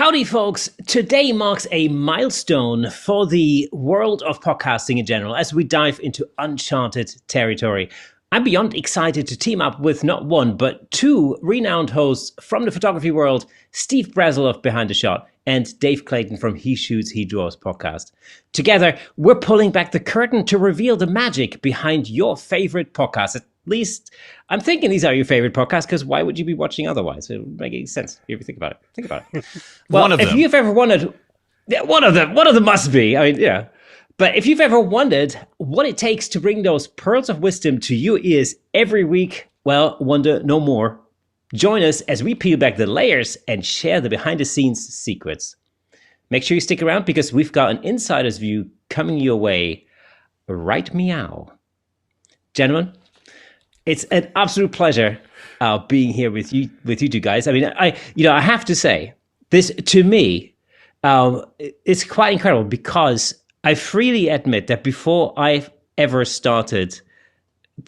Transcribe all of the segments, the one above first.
Howdy, folks. Today marks a milestone for the world of podcasting in general as we dive into uncharted territory. I'm beyond excited to team up with not one, but two renowned hosts from the photography world, Steve Brazill of Behind the Shot and Dave Clayton from He Shoots, He Draws podcast. Together, we're pulling back the curtain to reveal the magic behind your favorite podcast. At least, I'm thinking these are your favorite podcasts, because why would you be watching otherwise? It would make any sense if you think about it. Think about it. Well, one of them. If you've ever wondered, one of them must be. I mean, yeah. But if you've ever wondered what it takes to bring those pearls of wisdom to your ears every week, well, wonder no more. Join us as we peel back the layers and share the behind-the-scenes secrets. Make sure you stick around, because we've got an insider's view coming your way. Right meow. Gentlemen, it's an absolute pleasure being here with you two guys. I mean, I have to say, this to me, it's quite incredible, because I freely admit that before I've ever started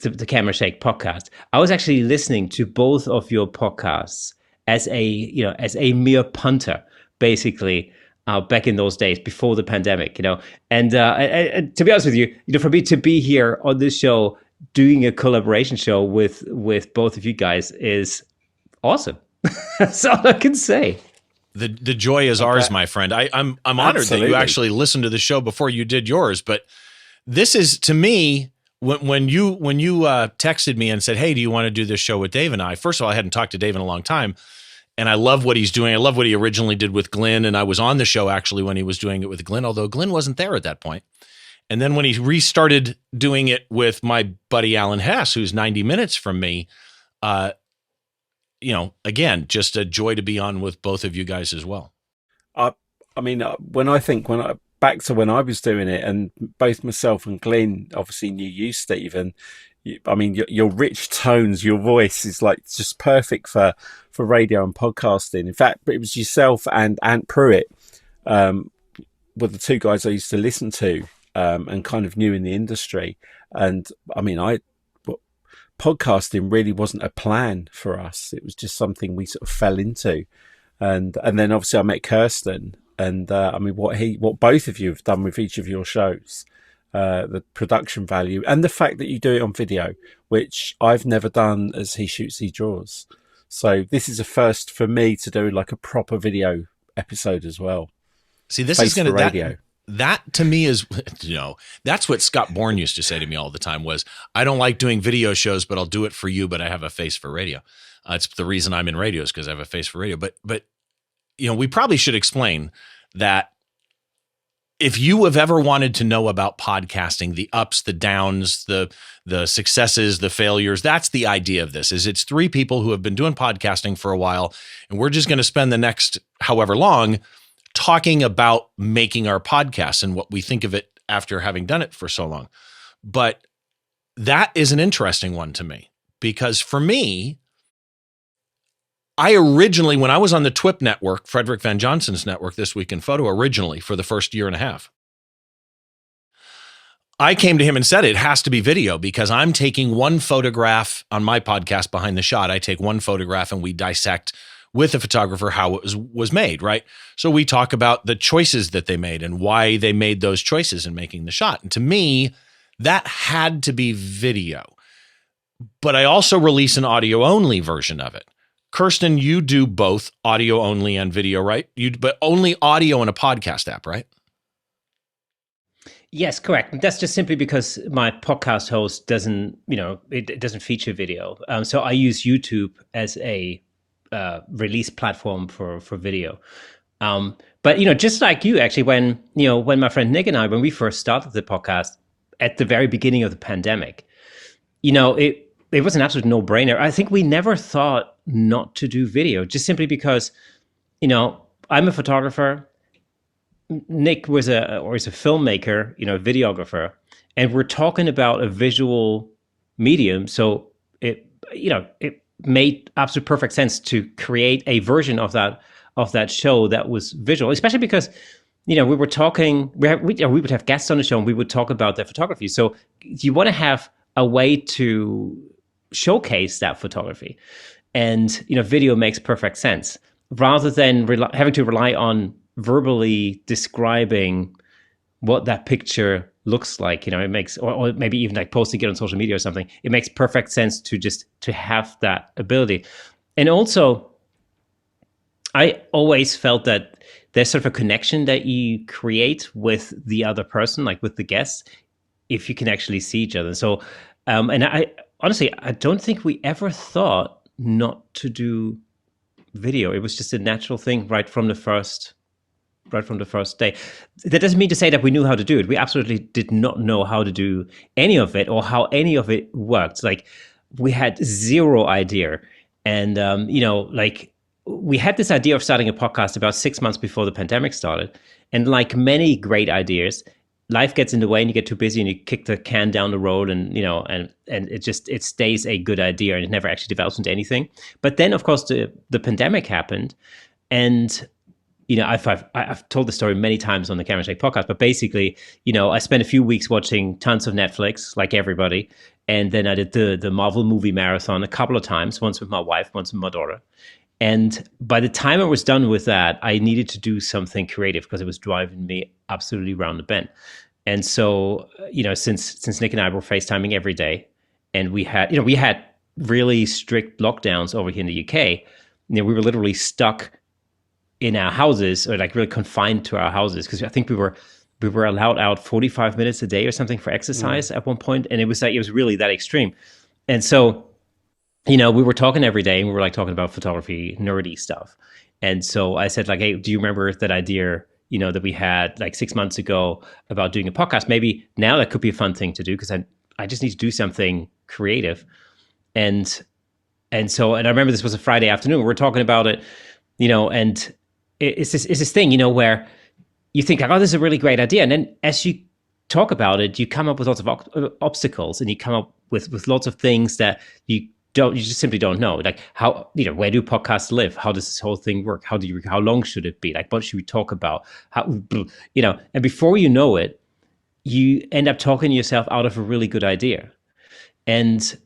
the Camera Shake podcast, I was actually listening to both of your podcasts as a mere punter, basically, back in those days before the pandemic, And to be honest with you, for me to be here on this show, doing a collaboration show with both of you guys is awesome. That's all I can say. The joy is ours, my friend. I'm honored that you actually listened to the show before you did yours. But this is, to me, when you texted me and said, "Hey, do you want to do this show with Dave and I?" First of all, I hadn't talked to Dave in a long time, and I love what he's doing. I love what he originally did with Glenn, and I was on the show actually when he was doing it with Glenn, although Glenn wasn't there at that point. And then when he restarted doing it with my buddy Alan Hess, who's 90 minutes from me, again, just a joy to be on with both of you guys as well. When back to when I was doing it, and both myself and Glenn obviously knew you, Steve, and your rich tones, your voice is like just perfect for radio and podcasting. In fact, it was yourself and Ant Pruitt were the two guys I used to listen to and kind of knew in the industry. And podcasting really wasn't a plan for us. It was just something we sort of fell into. And then obviously I met Kersten, and what both of you have done with each of your shows, the production value and the fact that you do it on video, which I've never done as He Shoots, He Draws. So this is a first for me to do like a proper video episode as well. See, this is going to radio. That to me is, that's what Scott Bourne used to say to me all the time was, I don't like doing video shows, but I'll do it for you, but I have a face for radio. It's the reason I'm in radio is because I have a face for radio. But we probably should explain that if you have ever wanted to know about podcasting, the ups, the downs, the successes, the failures, that's the idea of this, is it's three people who have been doing podcasting for a while, and we're just going to spend the next however long talking about making our podcast and what we think of it after having done it for so long. But that is an interesting one to me, because for me, I originally, when I was on the TWIP network, Frederick Van Johnson's network, This Week in Photo, originally for the first year and a half, I came to him and said, it has to be video, because I'm taking one photograph on my podcast, Behind the Shot. I take one photograph and we dissect with a photographer how it was made, right? So we talk about the choices that they made and why they made those choices in making the shot. And to me, that had to be video. But I also release an audio-only version of it. Kersten, you do both audio-only and video, right? But only audio in a podcast app, right? Yes, correct. That's just simply because my podcast host doesn't feature video. So I use YouTube as a release platform for video. But just like you, actually, when my friend Nick and I, when we first started the podcast at the very beginning of the pandemic, it was an absolute no-brainer. I think we never thought not to do video, just simply because, I'm a photographer. Nick is a filmmaker, videographer, and we're talking about a visual medium. So it made absolute perfect sense to create a version of that show that was visual, especially because we were talking, we would have guests on the show and we would talk about their photography. So you want to have a way to showcase that photography, and video makes perfect sense. rather than having to rely on verbally describing what that picture looks like, it makes, or maybe even like posting it on social media or something, it makes perfect sense to have that ability. And also, I always felt that there's sort of a connection that you create with the other person, like with the guests, if you can actually see each other. So, and I honestly, I don't think we ever thought not to do video. It was just a natural thing right from the first day. That doesn't mean to say that we knew how to do it. We absolutely did not know how to do any of it or how any of it worked. Like, we had zero idea. And, like, we had this idea of starting a podcast about 6 months before the pandemic started. And like many great ideas, life gets in the way and you get too busy and you kick the can down the road, and it stays a good idea and it never actually develops into anything. But then, of course, the pandemic happened, and I've told the story many times on the Camera Shake podcast, but basically, I spent a few weeks watching tons of Netflix, like everybody, and then I did the Marvel movie marathon a couple of times, once with my wife, once with my daughter. And by the time I was done with that, I needed to do something creative because it was driving me absolutely round the bend. And so, since Nick and I were FaceTiming every day, and we had really strict lockdowns over here in the UK, we were literally stuck in our houses, or like really confined to our houses, because I think we were allowed out 45 minutes a day or something for exercise at one point, and it was really that extreme. And so, we were talking every day, and we were like talking about photography, nerdy stuff. And so I said, like, hey, do you remember that idea, that we had like 6 months ago about doing a podcast? Maybe now that could be a fun thing to do, because I just need to do something creative. And so I remember this was a Friday afternoon. We were talking about it, and it's this thing, where you think like, oh, this is a really great idea. And then as you talk about it, you come up with lots of obstacles, and you come up with lots of things that you just simply don't know. Like, how, where do podcasts live? How does this whole thing work? How long should it be? Like, what should we talk about? How, and before you know it, you end up talking yourself out of a really good idea. And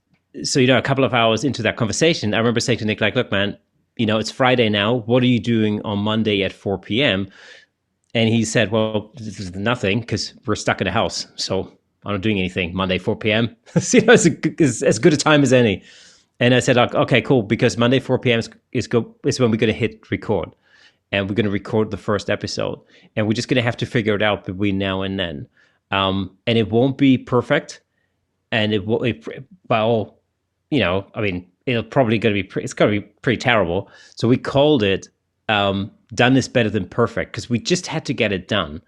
so, a couple of hours into that conversation, I remember saying to Nick, like, look, man, it's Friday now. What are you doing on Monday at 4 p.m.? And he said, well, this is nothing, because we're stuck in a house. So I'm not doing anything Monday, 4 p.m. It's as good a time as any. And I said, okay, cool, because Monday, 4 p.m. is when we're going to hit record. And we're going to record the first episode. And we're just going to have to figure it out between now and then. And it won't be perfect. And it'll probably it's going to be pretty terrible. So we called it done is better than perfect, because we just had to get it done.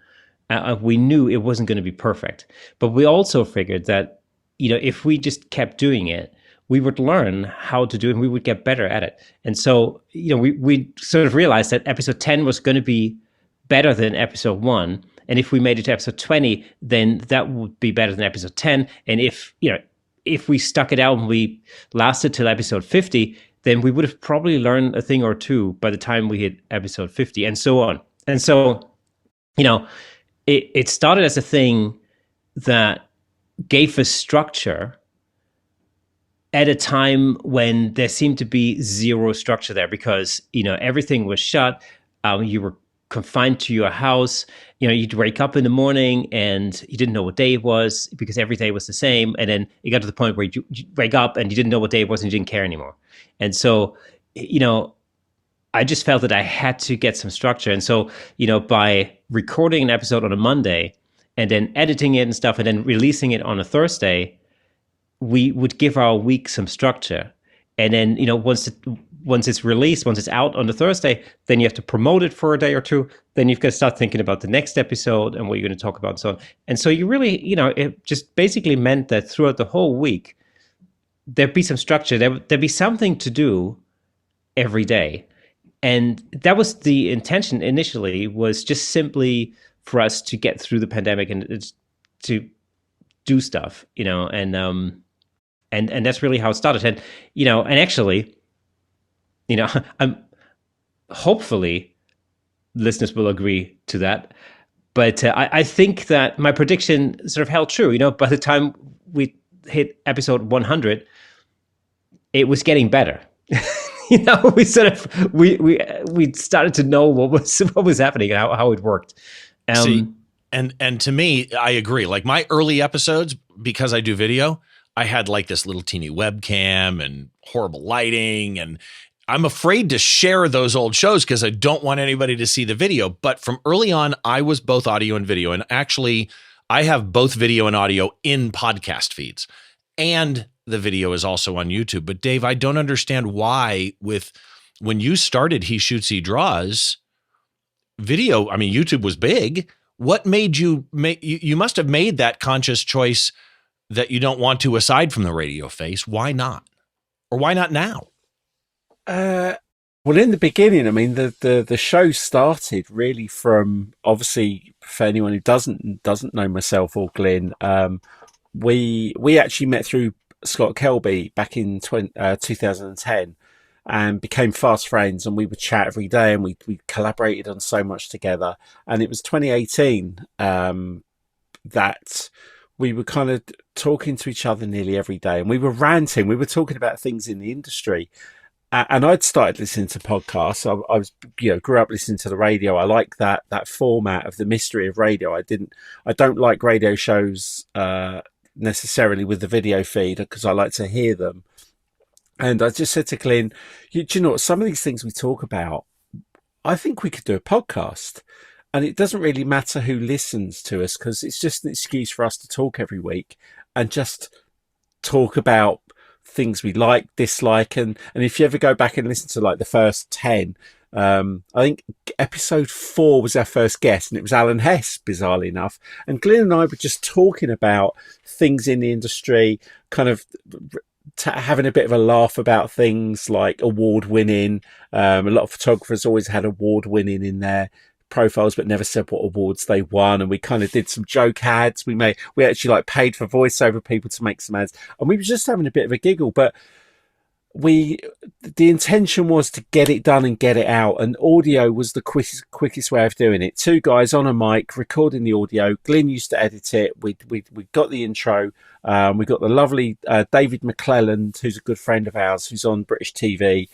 We knew it wasn't going to be perfect. But we also figured that, if we just kept doing it, we would learn how to do it, and we would get better at it. And so, we sort of realized that episode 10 was going to be better than episode 1. And if we made it to episode 20, then that would be better than episode 10. And if we stuck it out and we lasted till episode 50, then we would have probably learned a thing or two by the time we hit episode 50, and so on. And so, it started as a thing that gave us structure at a time when there seemed to be zero structure there, because, everything was shut. You were confined to your house. You'd wake up in the morning and you didn't know what day it was, because every day was the same. And then it got to the point where you wake up and you didn't know what day it was, and you didn't care anymore. And so, I just felt that I had to get some structure. And so, by recording an episode on a Monday and then editing it and stuff, and then releasing it on a Thursday, we would give our week some structure. And then, once it's released, once it's out on the Thursday, then you have to promote it for a day or two. Then you've got to start thinking about the next episode and what you're going to talk about and so on. And so you really, it just basically meant that throughout the whole week, there'd be some structure. There'd be something to do every day. And that was the intention initially, was just simply for us to get through the pandemic and to do stuff, and that's really how it started. And, and actually, I'm hopefully listeners will agree to that. But I think that my prediction sort of held true. By the time we hit episode 100, it was getting better. we sort of we started to know what was happening and how it worked. See, and to me, I agree. Like my early episodes, because I do video, I had like this little teeny webcam and horrible lighting, and I'm afraid to share those old shows because I don't want anybody to see the video. But from early on, I was both audio and video, and actually, I have both video and audio in podcast feeds, and the video is also on YouTube. But Dave, I don't understand why when you started He Shoots, He Draws video, I mean, YouTube was big. What made you you must have made that conscious choice that you don't want to, aside from the radio face. Why not? Or why not now? Well, in the beginning, I mean, the show started really from, obviously, for anyone who doesn't know myself or Glenn, we actually met through Scott Kelby back in 2010 and became fast friends, and we would chat every day, and we collaborated on so much together. And it was 2018 that we were kind of talking to each other nearly every day, and we were ranting. We were talking about things in the industry. And I'd started listening to podcasts. I was, grew up listening to the radio. I like that format of the mystery of radio. I don't like radio shows necessarily with the video feed because I like to hear them. And I just said to Glenn, do you know what? Some of these things we talk about, I think we could do a podcast. And it doesn't really matter who listens to us because it's just an excuse for us to talk every week and just talk about things we like, dislike, and if you ever go back and listen to like the first 10, I think episode 4 was our first guest, and it was Alan Hess, bizarrely enough. And Glenn and I were just talking about things in the industry, kind of having a bit of a laugh about things like award winning. A lot of photographers always had award winning in their profiles but never said what awards they won, and we kind of did some joke ads. We actually like paid for voiceover people to make some ads, and we were just having a bit of a giggle. But the intention was to get it done and get it out, and audio was the quickest way of doing it. 2 guys on a mic recording the audio. Glenn used to edit it. We got the intro. We got the lovely David McClelland, who's a good friend of ours, who's on British TV.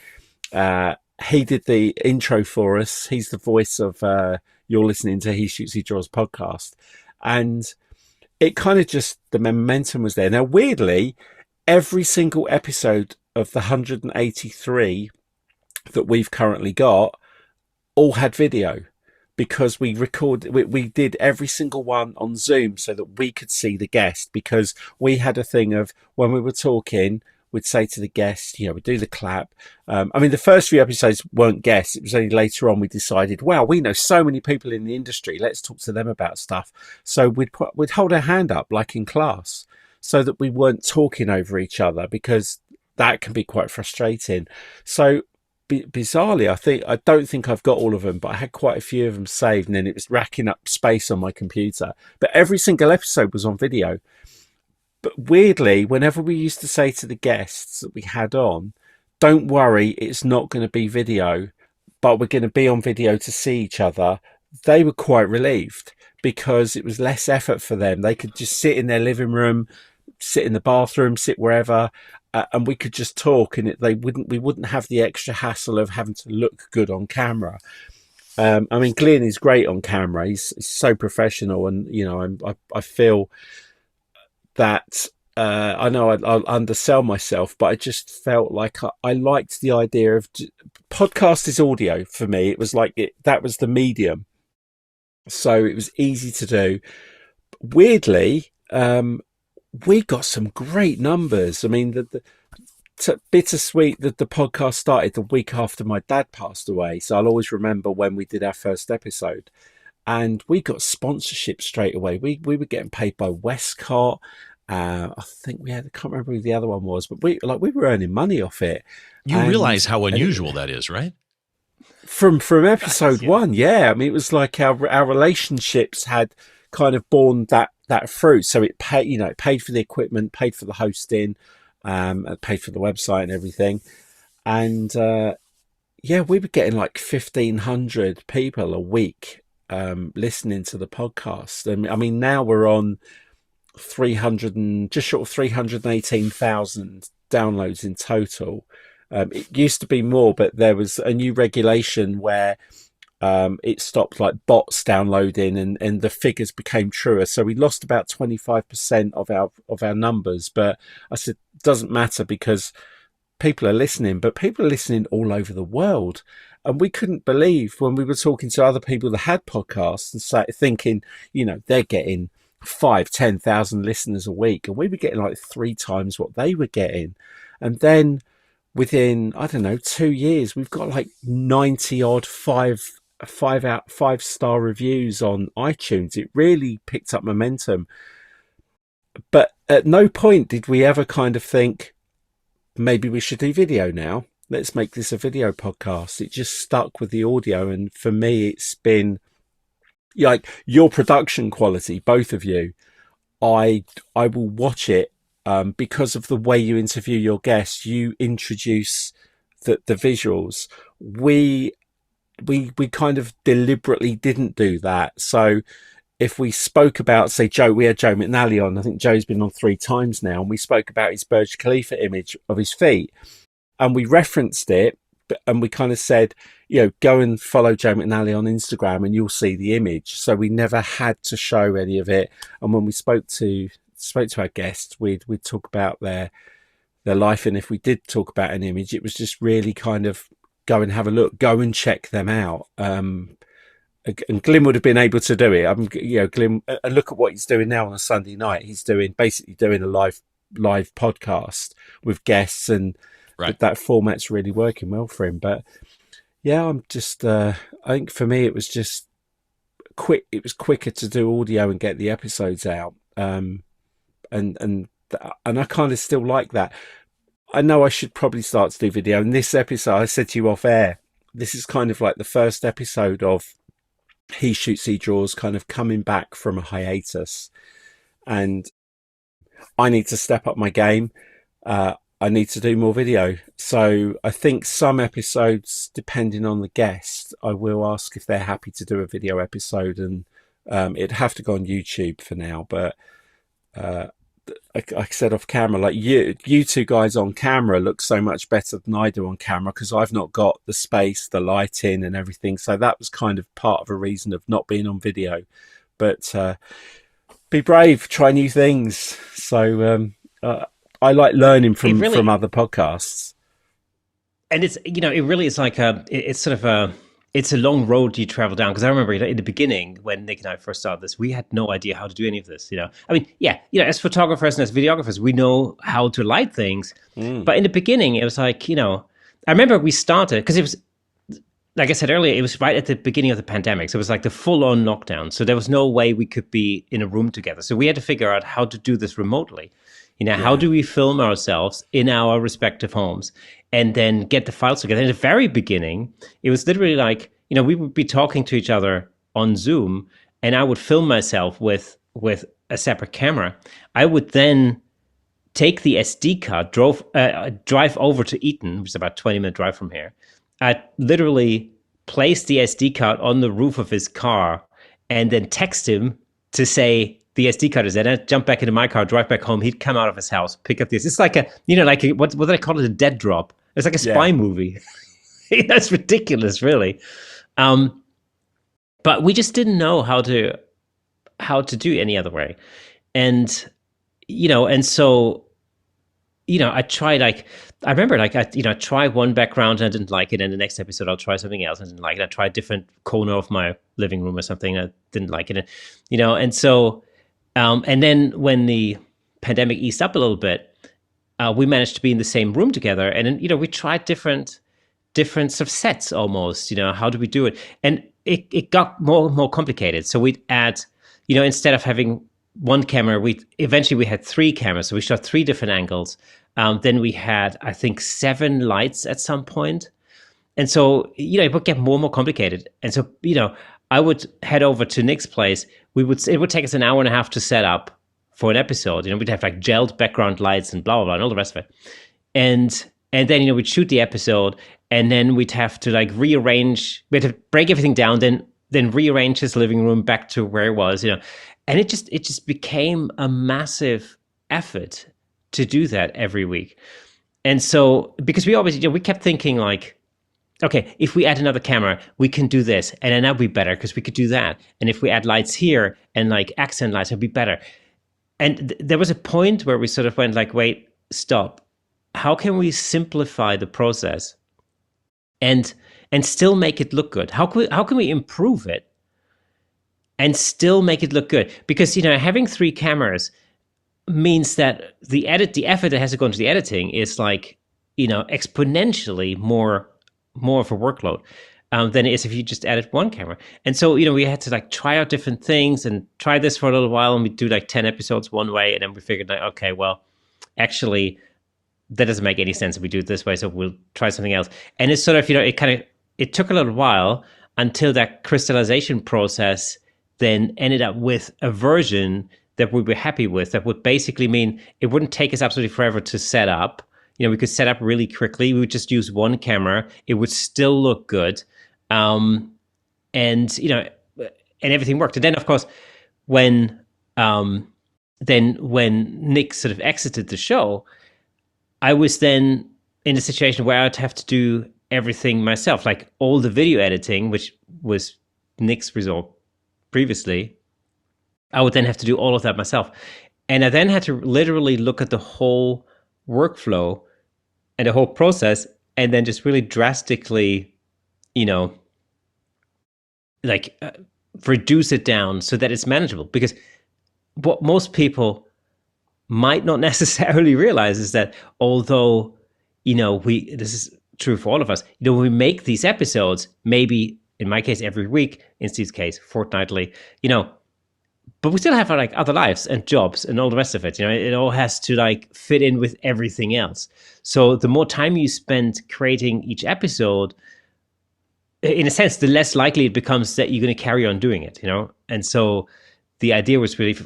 He did the intro for us. He's the voice of you're listening to He Shoots, He Draws podcast. And it kind of just, the momentum was there. Now, weirdly, every single episode of the 183 that we've currently got all had video because we did every single one on Zoom so that we could see the guest, because we had a thing of when we were talking, we'd say to the guest, we'd do the clap. I mean, the first few episodes weren't guests. It was only later on we decided, wow, we know so many people in the industry. Let's talk to them about stuff. So we'd hold our hand up like in class so that we weren't talking over each other, because that can be quite frustrating. So bizarrely, I don't think I've got all of them, but I had quite a few of them saved, and then it was racking up space on my computer. But every single episode was on video. But weirdly, whenever we used to say to the guests that we had on, don't worry, it's not going to be video, but we're going to be on video to see each other, they were quite relieved because it was less effort for them. They could just sit in their living room, sit in the bathroom, sit wherever, and we could just talk, and we wouldn't have the extra hassle of having to look good on camera. I mean, Glenn is great on camera. He's so professional, and I feel that I know I'll undersell myself, but I just felt like I liked the idea of podcast is audio for me. It was like that was the medium, so it was easy to do. Weirdly, we got some great numbers. I mean, bittersweet that the podcast started the week after my dad passed away, so I'll always remember when we did our first episode. And we got sponsorship straight away. We were getting paid by Westcott. I think I can't remember who the other one was, but we were earning money off it. You realize how unusual that is, right? From episode 1, yeah. I mean, it was like our relationships had kind of borne that fruit. So it paid for the equipment, paid for the hosting, paid for the website and everything. And we were getting like 1,500 people a week listening to the podcast. And I mean, now we're on just short of 318,000 downloads in total. It used to be more, but there was a new regulation where it stopped like bots downloading, and the figures became truer. So we lost about 25% of our numbers. But I said, it doesn't matter because people are listening, but people are listening all over the world. And we couldn't believe when we were talking to other people that had podcasts and thinking, they're getting 5,000-10,000 listeners a week. And we were getting like 3 times what they were getting. And then within, I don't know, 2 years, we've got like 90 odd 5-star reviews on iTunes. It really picked up momentum. But at no point did we ever kind of think, maybe we should do video now. Let's make this a video podcast. It just stuck with the audio. And for me, it's been like your production quality, both of you. I will watch it because of the way you interview your guests. You introduce the visuals. We kind of deliberately didn't do that. So if we spoke about, say, we had Joe McNally on. I think Joe's been on 3 times now, and we spoke about his Burj Khalifa image of his feet, and we referenced it, and we kind of said, go and follow Joe McNally on Instagram and you'll see the image. So we never had to show any of it. And when we spoke to our guests, we'd talk about their life. And if we did talk about an image, it was just really kind of go and have a look, go and check them out. And Glyn would have been able to do it. Glyn, and look at what he's doing now on a Sunday night. He's basically doing a live podcast with guests, and right. That format's really working well for him. But yeah, I'm just, I think for me, it was just quick. It was quicker to do audio and get the episodes out. And I kind of still like that. I know I should probably start to do video. In this episode, I said to you off air, this is kind of like the first episode of He Shoots, He Draws, kind of coming back from a hiatus. And I need to step up my game. I need to do more video. So I think some episodes, depending on the guest, I will ask if they're happy to do a video episode, and it'd have to go on YouTube for now. But like I said off camera, like you 2 guys on camera look so much better than I do on camera, because I've not got the space, the lighting and everything. So that was kind of part of a reason of not being on video. But be brave, try new things. So I like learning from other podcasts. And it's, it really is like it's sort of it's a long road you travel down. Because I remember in the beginning when Nick and I first started this, we had no idea how to do any of this. I mean, as photographers and as videographers, we know how to light things. But in the beginning, it was like, I remember we started, because it was, like I said earlier, it was right at the beginning of the pandemic. So it was like the full-on lockdown. So there was no way we could be in a room together. So we had to figure out how to do this remotely. How do we film ourselves in our respective homes and then get the files together? In the very beginning, it was literally like, we would be talking to each other on Zoom, and I would film myself with a separate camera. I would then take the SD card, drive over to Eton, which is about a 20-minute drive from here. I'd literally place the SD card on the roof of his car and then text him to say, the SD card is there. I'd jump back into my car, drive back home. He'd come out of his house, pick up this. It's like what do they call it? A dead drop. It's like a spy movie. That's ridiculous, really. But we just didn't know how to do any other way. And so I tried, I remember I tried one background and I didn't like it, and the next episode I'll try something else and I didn't like it. I tried a different corner of my living room or something and I didn't like it. And so and then when the pandemic eased up a little bit, we managed to be in the same room together, and then we tried different sort of sets almost. How do we do it? And it got more complicated. So we'd add, instead of having one camera, we eventually had 3 cameras. So we shot 3 different angles. Then we had, I think, 7 lights at some point. And so, it would get more and more complicated. And so, I would head over to Nick's place. It would take us an hour and a half to set up for an episode. We'd have like gelled background lights and blah, blah, blah, and all the rest of it. And then, we'd shoot the episode, and then we'd have to rearrange, we'd have to break everything down, then rearrange his living room back to where it was, and it just became a massive effort to do that every week. And so, because we always, we kept thinking like, okay, if we add another camera, we can do this, and then that'll be better because we could do that. And if we add lights here and like accent lights, it'll be better. And there was a point where we sort of went like, wait, stop. How can we simplify the process and still make it look good? How can we improve it and still make it look good? Because having 3 cameras means that the effort that has to go into the editing is like exponentially more of a workload than it is if you just added 1 camera. And so we had to like try out different things and try this for a little while, and we do like 10 episodes one way, and then we figured like, okay, well, actually that doesn't make any sense if we do it this way, so we'll try something else. And it's sort of it took a little while until that crystallization process then ended up with a version that we were happy with, that would basically mean it wouldn't take us absolutely forever to set up. We could set up really quickly. We would just use 1 camera. It would still look good. And everything worked. And then, of course, when Nick sort of exited the show, I was then in a situation where I'd have to do everything myself, like all the video editing, which was Nick's result previously. I would then have to do all of that myself. And I then had to literally look at the whole workflow and the whole process, and then just really drastically, reduce it down so that it's manageable. Because what most people might not necessarily realize is that although, this is true for all of us, when we make these episodes, maybe in my case every week, in Steve's case fortnightly, but we still have like other lives and jobs and all the rest of it. It all has to like fit in with everything else. So the more time you spend creating each episode, in a sense, the less likely it becomes that you're going to carry on doing it, And so the idea was really,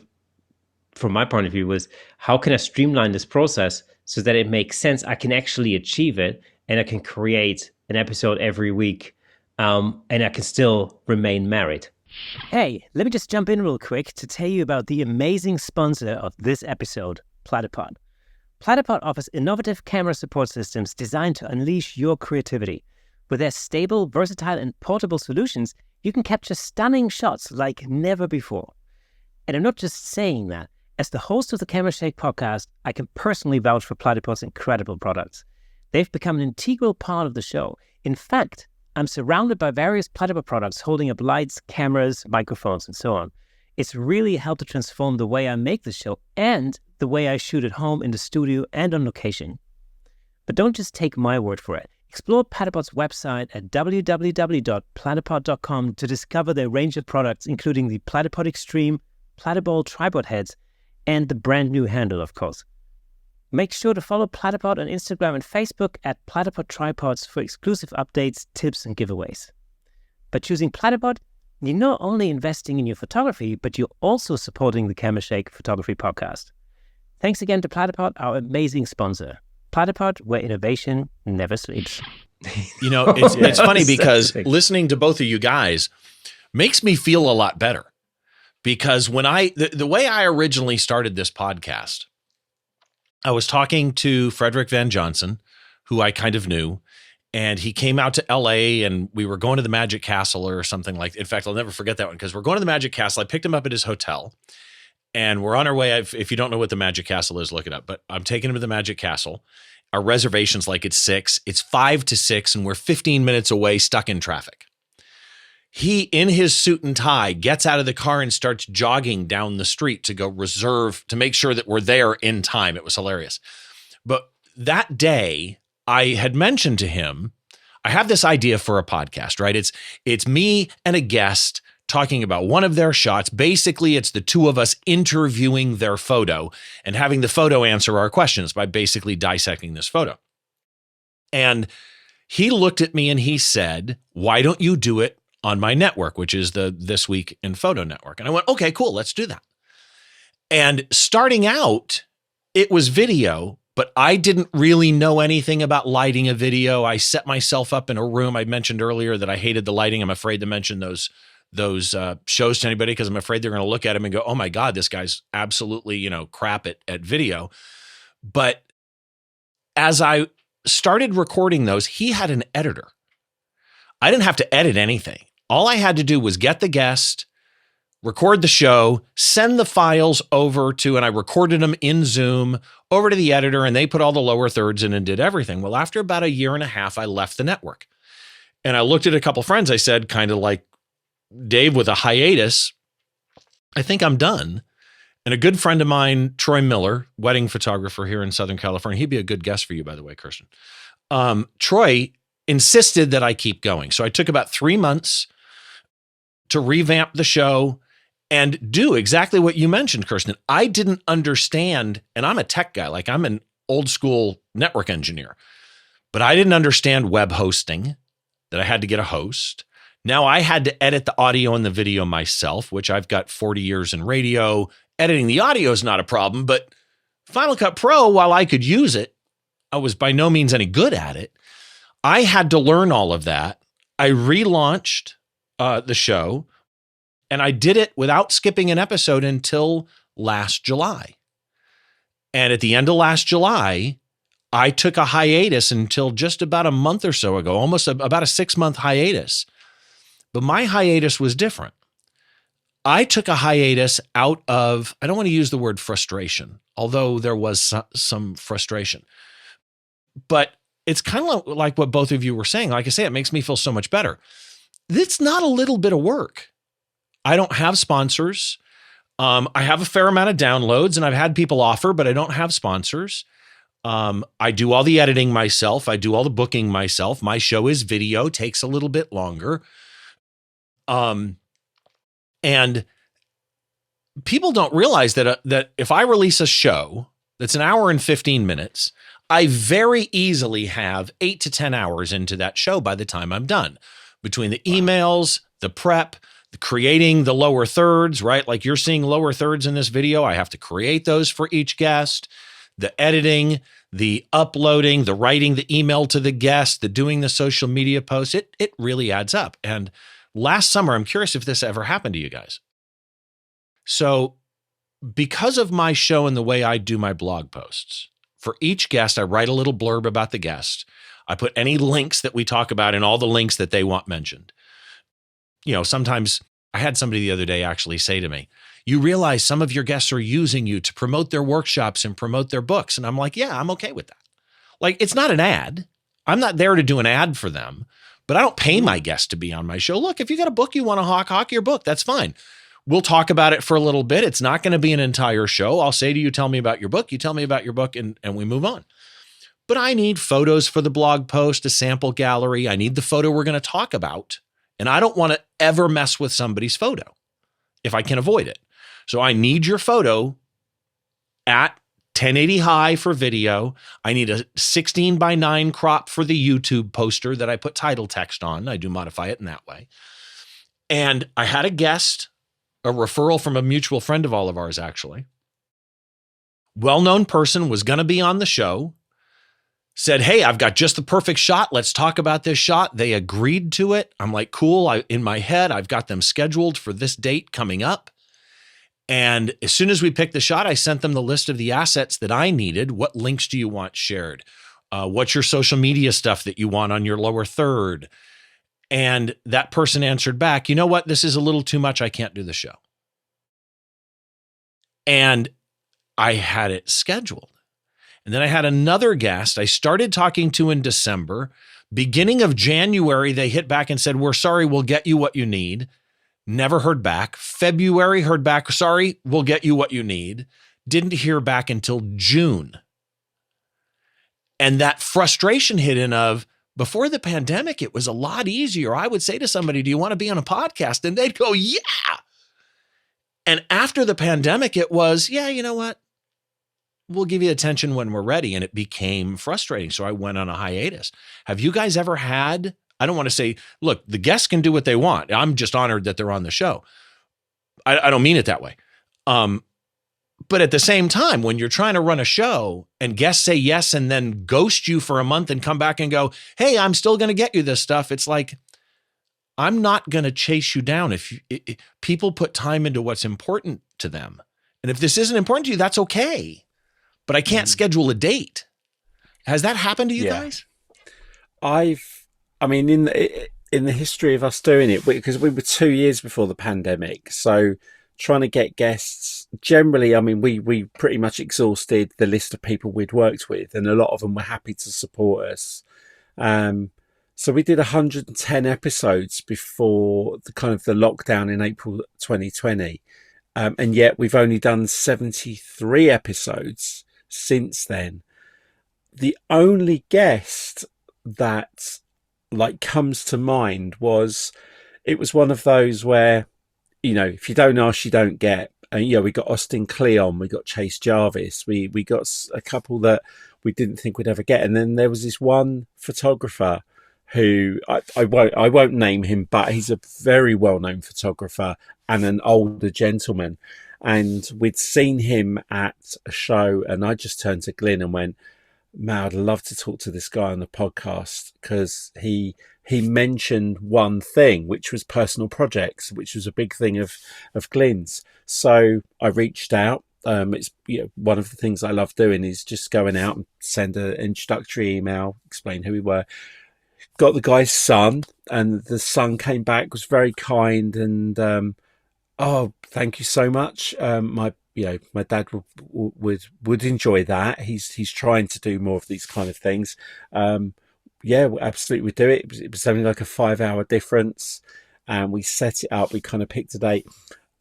from my point of view, was how can I streamline this process so that it makes sense? I can actually achieve it, and I can create an episode every week, and I can still remain married. Hey, let me just jump in real quick to tell you about the amazing sponsor of this episode, Platypod. Platypod offers innovative camera support systems designed to unleash your creativity. With their stable, versatile, and portable solutions, you can capture stunning shots like never before. And I'm not just saying that. As the host of the Camera Shake podcast, I can personally vouch for Platypod's incredible products. They've become an integral part of the show. In fact, I'm surrounded by various Platypod products holding up lights, cameras, microphones, and so on. It's really helped to transform the way I make the show and the way I shoot at home, in the studio, and on location. But don't just take my word for it. Explore Platypod's website at www.platypod.com to discover their range of products, including the Platypod Extreme, Platypod tripod heads, and the brand new handle, of course. Make sure to follow Platypod on Instagram and Facebook at Platypod Tripods for exclusive updates, tips, and giveaways. By choosing Platypod, you're not only investing in your photography, but you're also supporting the Camera Shake Photography Podcast. Thanks again to Platypod, our amazing sponsor. Platypod, where innovation never sleeps. It's funny because listening to both of you guys makes me feel a lot better. Because when the way I originally started this podcast, I was talking to Frederick Van Johnson, who I kind of knew, and he came out to LA and we were going to the Magic Castle or something like that. In fact, I'll never forget that one because we're going to the Magic Castle. I picked him up at his hotel and we're on our way. If you don't know what the Magic Castle is, look it up. But I'm taking him to the Magic Castle. Our reservation's like it's 6. It's 5 to 6 and we're 15 minutes away, stuck in traffic. He, in his suit and tie, gets out of the car and starts jogging down the street to go reserve, to make sure that we're there in time. It was hilarious. But that day, I had mentioned to him, I have this idea for a podcast, right? It's me and a guest talking about one of their shots. Basically, it's the two of us interviewing their photo and having the photo answer our questions by basically dissecting this photo. And he looked at me and he said, "Why don't you do it on my network," which is the This Week in Photo Network. And I went, okay, cool, let's do that. And starting out, it was video, but I didn't really know anything about lighting a video. I set myself up in a room. I mentioned earlier that I hated the lighting. I'm afraid to mention those shows to anybody because I'm afraid they're going to look at him and go, oh my God, this guy's absolutely, crap at video. But as I started recording those, he had an editor. I didn't have to edit anything. All I had to do was get the guest, record the show, send the files over to, and I recorded them in Zoom over to the editor, and they put all the lower thirds in and did everything. Well, after about a year and a half, I left the network. And I looked at a couple friends. I said, kind of like Dave with a hiatus, I think I'm done. And a good friend of mine, Troy Miller, wedding photographer here in Southern California, he'd be a good guest for you, by the way, Kersten. Troy insisted that I keep going. So I took about 3 months to revamp the show and do exactly what you mentioned, Kersten. I didn't understand, and I'm a tech guy, like I'm an old school network engineer, but I didn't understand web hosting, that I had to get a host. Now I had to edit the audio and the video myself, which I've got 40 years in radio. Editing the audio is not a problem, but Final Cut Pro, while I could use it, I was by no means any good at it. I had to learn all of that. I relaunched the show, and I did it without skipping an episode until last July. And at the end of last July, I took a hiatus until just about a month or so ago, almost about a 6-month hiatus. But my hiatus was different. I took a hiatus out of, I don't want to use the word frustration, although there was some frustration. But it's kind of like what both of you were saying. Like I say, it makes me feel so much better. It's not a little bit of work. I don't have sponsors. I have a fair amount of downloads, and I've had people offer, but I don't have sponsors. I do all the editing myself. I do all the booking myself. My show is video, takes a little bit longer. And people don't realize that if I release a show that's an hour and 15 minutes, I very easily have 8 to 10 hours into that show by the time I'm done. Between the emails, the prep, the creating the lower thirds, right? Like you're seeing lower thirds in this video. I have to create those for each guest. The editing, the uploading, the writing the email to the guest, the doing the social media posts, it really adds up. And last summer, I'm curious if this ever happened to you guys. So because of my show and the way I do my blog posts, for each guest, I write a little blurb about the guest. I put any links that we talk about and all the links that they want mentioned. You know, sometimes I had somebody the other day actually say to me, you realize some of your guests are using you to promote their workshops and promote their books. And I'm like, yeah, I'm okay with that. Like, it's not an ad. I'm not there to do an ad for them, but I don't pay my guests to be on my show. Look, if you got a book you want to hawk your book. That's fine. We'll talk about it for a little bit. It's not going to be an entire show. I'll say to you, tell me about your book. You tell me about your book and we move on. But I need photos for the blog post, a sample gallery. I need the photo we're going to talk about. And I don't want to ever mess with somebody's photo if I can avoid it. So I need your photo at 1080 high for video. I need a 16:9 crop for the YouTube poster that I put title text on. I do modify it in that way. And I had a guest, a referral from a mutual friend of all of ours, actually. Well-known person, was going to be on the show. Said, hey, I've got just the perfect shot. Let's talk about this shot. They agreed to it. I'm like, cool. In my head, I've got them scheduled for this date coming up. And as soon as we picked the shot, I sent them the list of the assets that I needed. What links do you want shared? What's your social media stuff that you want on your lower third? And that person answered back, you know what? This is a little too much. I can't do the show. And I had it scheduled. And then I had another guest I started talking to in December. Beginning of January, they hit back and said, we're sorry, we'll get you what you need. Never heard back. February, heard back, sorry, we'll get you what you need. Didn't hear back until June. And that frustration hit in of, before the pandemic, it was a lot easier. I would say to somebody, do you want to be on a podcast? And they'd go, yeah. And after the pandemic, it was, yeah, you know what? We'll give you attention when we're ready. And it became frustrating. So I went on a hiatus. Have you guys ever had, I don't want to say, look, the guests can do what they want. I'm just honored that they're on the show. I don't mean it that way. But at the same time, when you're trying to run a show and guests say yes and then ghost you for a month and come back and go, hey, I'm still going to get you this stuff. It's like, I'm not going to chase you down. If people put time into what's important to them. And if this isn't important to you, that's okay. But I can't schedule a date. Has that happened to you Yeah. guys? I mean, in the history of us doing it, because we were 2 years before the pandemic, so trying to get guests, generally, I mean, we pretty much exhausted the list of people we'd worked with, and a lot of them were happy to support us. So we did 110 episodes before the kind of the lockdown in April 2020. And yet we've only done 73 episodes since then. The only guest that like comes to mind was, it was one of those where, you know, if you don't ask, you don't get. And, you know, we got Austin Kleon, we got Chase Jarvis, we got a couple that we didn't think we'd ever get. And then there was this one photographer who I won't name him, but he's a very well-known photographer and an older gentleman. And we'd seen him at a show, and I just turned to Glyn and went, man, I'd love to talk to this guy on the podcast, because he mentioned one thing, which was personal projects, which was a big thing of Glyn's. So I reached out. It's, you know, one of the things I love doing is just going out and send an introductory email, explain who we were. Got the guy's son, and the son came back, was very kind, and oh, thank you so much. My dad would enjoy that. He's trying to do more of these kind of things. Yeah, absolutely, we do it. It was only like a 5-hour difference, and we set it up. We kind of picked a date,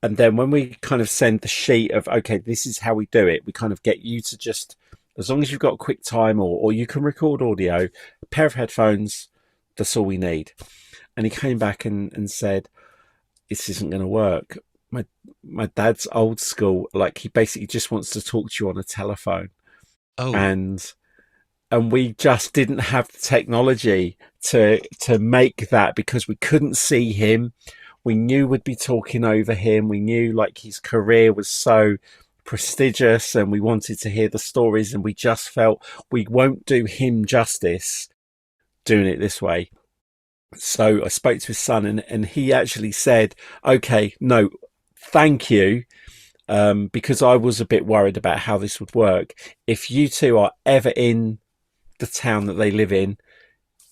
and then when we kind of send the sheet of, okay, this is how we do it, we kind of get you to just, as long as you've got quick time, or you can record audio, a pair of headphones, that's all we need. And he came back and said, this isn't going to work. My dad's old school. Like, he basically just wants to talk to you on a telephone. Oh, And we just didn't have the technology to make that, because we couldn't see him. We knew we'd be talking over him. We knew like his career was so prestigious, and we wanted to hear the stories, and we just felt we won't do him justice doing it this way. So I spoke to his son, and he actually said, okay, no, thank you. Because I was a bit worried about how this would work. If you two are ever in the town that they live in,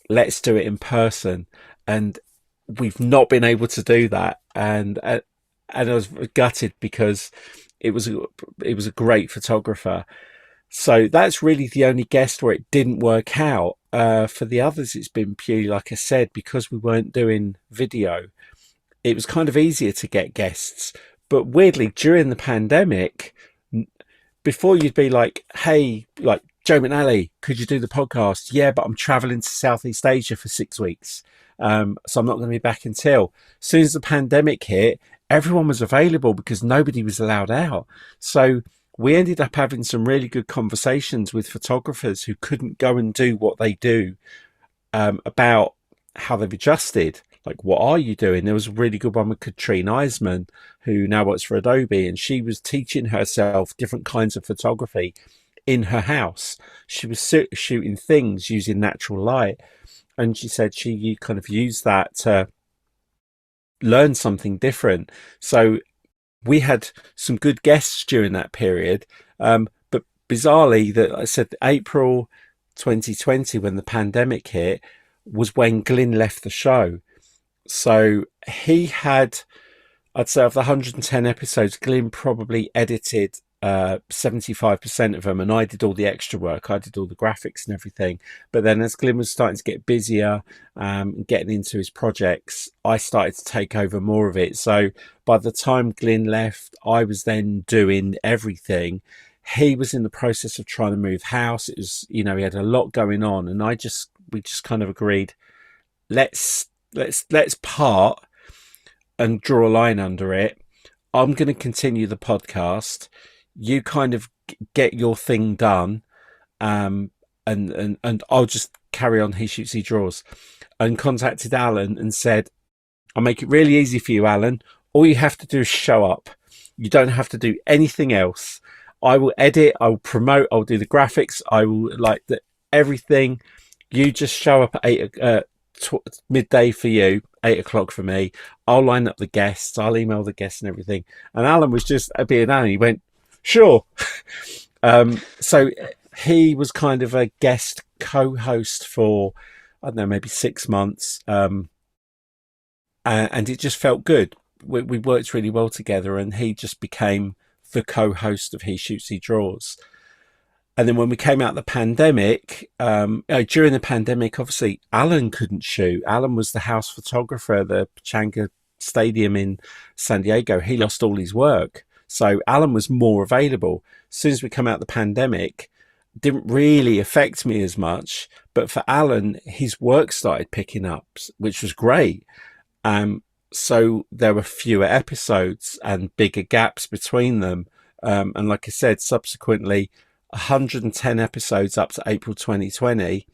let's do it in person. And we've not been able to do that. And I was gutted, because it was a great photographer. So that's really the only guest where it didn't work out. For the others, it's been purely, like I said, because we weren't doing video, it was kind of easier to get guests. But weirdly, during the pandemic, before you'd be like, hey, like, Joe McNally, could you do the podcast? Yeah, but I'm traveling to Southeast Asia for 6 weeks. So I'm not going to be back until. As soon as the pandemic hit, everyone was available, because nobody was allowed out. So we ended up having some really good conversations with photographers who couldn't go and do what they do, about how they've adjusted. Like, what are you doing? There was a really good one with Katrine Eisman, who now works for Adobe, and she was teaching herself different kinds of photography in her house. She was shooting things using natural light, and she said she kind of used that to learn something different. So we had some good guests during that period. But bizarrely, that I said April 2020, when the pandemic hit, was when Glyn left the show. So he had, I'd say, of the 110 episodes, Glyn probably edited 75% of them, and I did all the extra work. I did all the graphics and everything. But then as Glyn was starting to get busier, getting into his projects, I started to take over more of it. So by the time Glyn left, I was then doing everything. He was in the process of trying to move house. It was, you know, he had a lot going on, and we just kind of agreed, let's part and draw a line under it. I'm going to continue the podcast. You kind of get your thing done, and I'll just carry on. He shoots, he draws. And contacted Alan and said, I'll make it really easy for you, Alan. All you have to do is show up. You don't have to do anything else. I will edit, I will promote, I'll do the graphics, I will everything. You just show up at midday for you, 8 o'clock for me. I'll line up the guests, I'll email the guests and everything. And Alan was just being Alan. He went, sure. So he was kind of a guest co-host for, I don't know, maybe 6 months. And it just felt good. We worked really well together, and he just became the co-host of He Shoots, He Draws. And then when we came out of the pandemic, during the pandemic, obviously, Alan couldn't shoot. Alan was the house photographer at the Pechanga Stadium in San Diego. He lost all his work. So Alan was more available. As soon as we come out of the pandemic, it didn't really affect me as much. But for Alan, his work started picking up, which was great. So there were fewer episodes and bigger gaps between them. And like I said, subsequently, 110 episodes up to April 2020,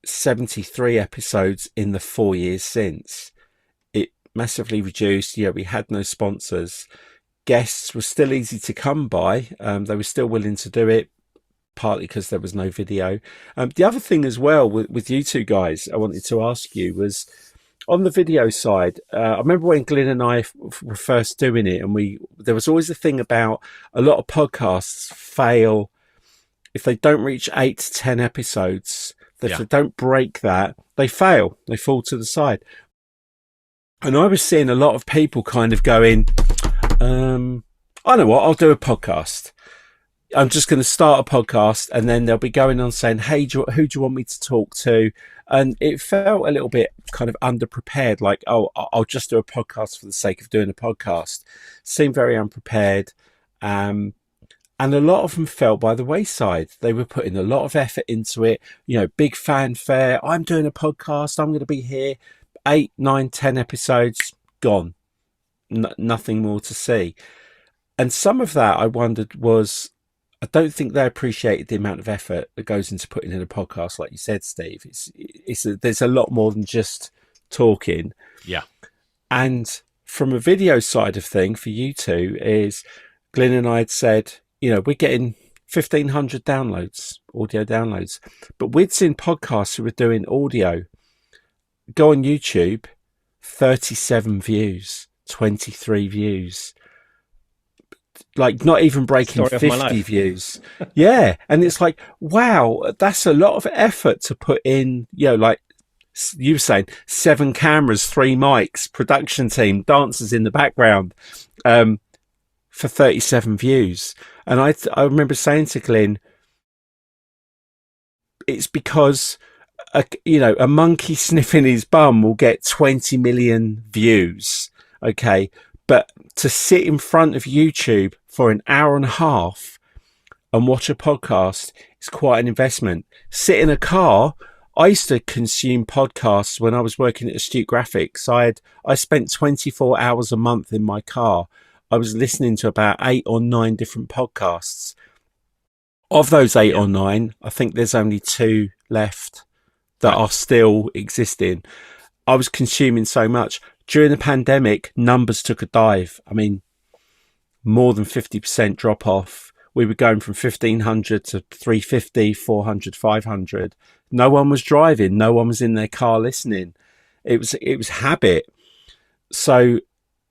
73 episodes in the 4 years since. It massively reduced. Yeah, we had no sponsors. Guests were still easy to come by. They were still willing to do it, partly because there was no video. The other thing as well with you two guys, I wanted to ask you was, on the video side, I remember when Glyn and I were first doing it, and there was always a thing about a lot of podcasts fail if they don't reach 8 to 10 episodes. If they don't break that, they fail. They fall to the side. And I was seeing a lot of people kind of going, I know what, I'll do a podcast. I'm just going to start a podcast, and then they'll be going on saying, hey, who do you want me to talk to? And it felt a little bit kind of underprepared, like, oh, I'll just do a podcast for the sake of doing a podcast. Seemed very unprepared. And a lot of them fell by the wayside. They were putting a lot of effort into it, big fanfare. I'm doing a podcast. I'm going to be here. 8, 9, 10 episodes, gone. Nothing more to see. And some of that, I wondered, was, I don't think they appreciated the amount of effort that goes into putting in a podcast, like you said, Steve. There's a lot more than just talking. Yeah. And from a video side of thing for you two is, Glyn and I had said, we're getting 1,500 downloads, audio downloads, but we'd seen podcasts who were doing audio. Go on YouTube, 37 views, 23 views. Like, not even breaking 50 views. Yeah. And it's like, wow, that's a lot of effort to put in, like you were saying, 7 cameras, 3 mics, production team, dancers in the background, for 37 views. And I remember saying to Glyn, it's because, a monkey sniffing his bum will get 20 million views. Okay. But to sit in front of YouTube for an hour and a half and watch a podcast is quite an investment. Sit in a car. I used to consume podcasts when I was working at Astute Graphics. I spent 24 hours a month in my car. I was listening to about 8 or 9 different podcasts. Of those 8 or 9, I think there's only 2 left that are still existing. I was consuming so much. During the pandemic, numbers took a dive. I mean, more than 50% drop off. We were going from 1,500 to 350, 400, 500. No one was driving. No one was in their car listening. It was habit. So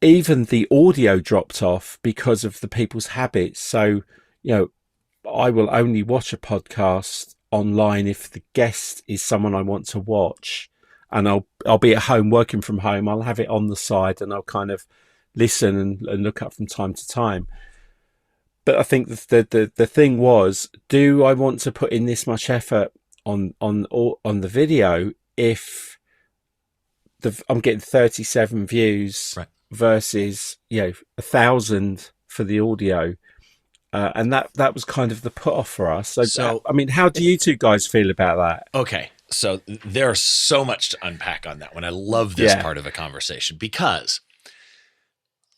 even the audio dropped off because of the people's habits. So, I will only watch a podcast online if the guest is someone I want to watch. And I'll be at home working from home. I'll have it on the side and I'll kind of listen and look up from time to time. But I think the thing was, do I want to put in this much effort on the video if I'm getting 37 views versus 1,000 for the audio? And that was kind of the put off for us. So I mean, how do you two guys feel about that? Okay. So there's so much to unpack on that one. I love this part of the conversation because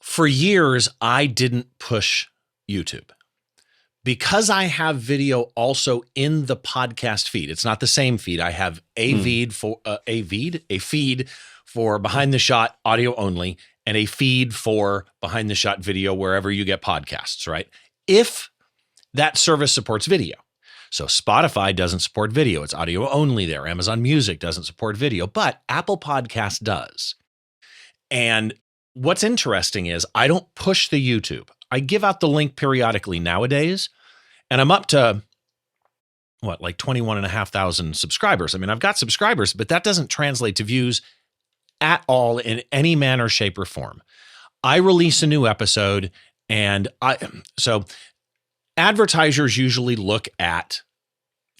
for years I didn't push YouTube because I have video also in the podcast feed. It's not the same feed. I have a feed for behind the shot audio only and a feed for behind the shot video wherever you get podcasts, right? If that service supports video. So Spotify doesn't support video. It's audio only there. Amazon Music doesn't support video, but Apple Podcast does. And what's interesting is I don't push the YouTube. I give out the link periodically nowadays, and I'm up to like 21,500 subscribers. I mean, I've got subscribers, but that doesn't translate to views at all in any manner, shape, or form. I release a new episode, and so advertisers usually look at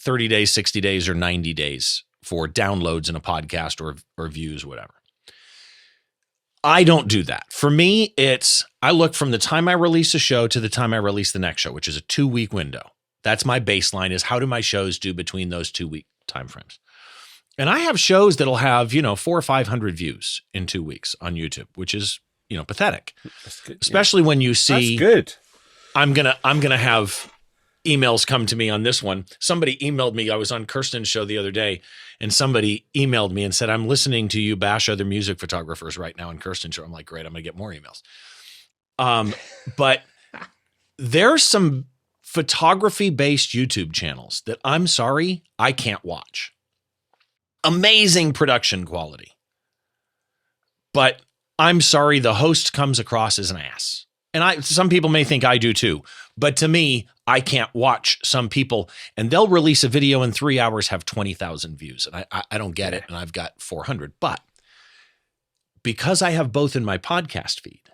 30 days, 60 days, or 90 days for downloads in a podcast or views, whatever. I don't do that. For me, I look from the time I release a show to the time I release the next show, which is a 2-week window. That's my baseline, is how do my shows do between those 2-week timeframes? And I have shows that'll have, 400 or 500 views in 2 weeks on YouTube, which is, pathetic. That's good. Especially when you see, that's good. I'm gonna have emails come to me on this one. Somebody emailed me. I was on Kersten's show the other day, and somebody emailed me and said, "I'm listening to you bash other music photographers right now on Kersten's show." I'm like, great, I'm gonna get more emails. But there's some photography-based YouTube channels that, I'm sorry, I can't watch. Amazing production quality, but I'm sorry, the host comes across as an ass. And some people may think I do too, but to me, I can't watch some people, and they'll release a video in 3 hours, have 20,000 views. And I don't get it. And I've got 400, but because I have both in my podcast feed,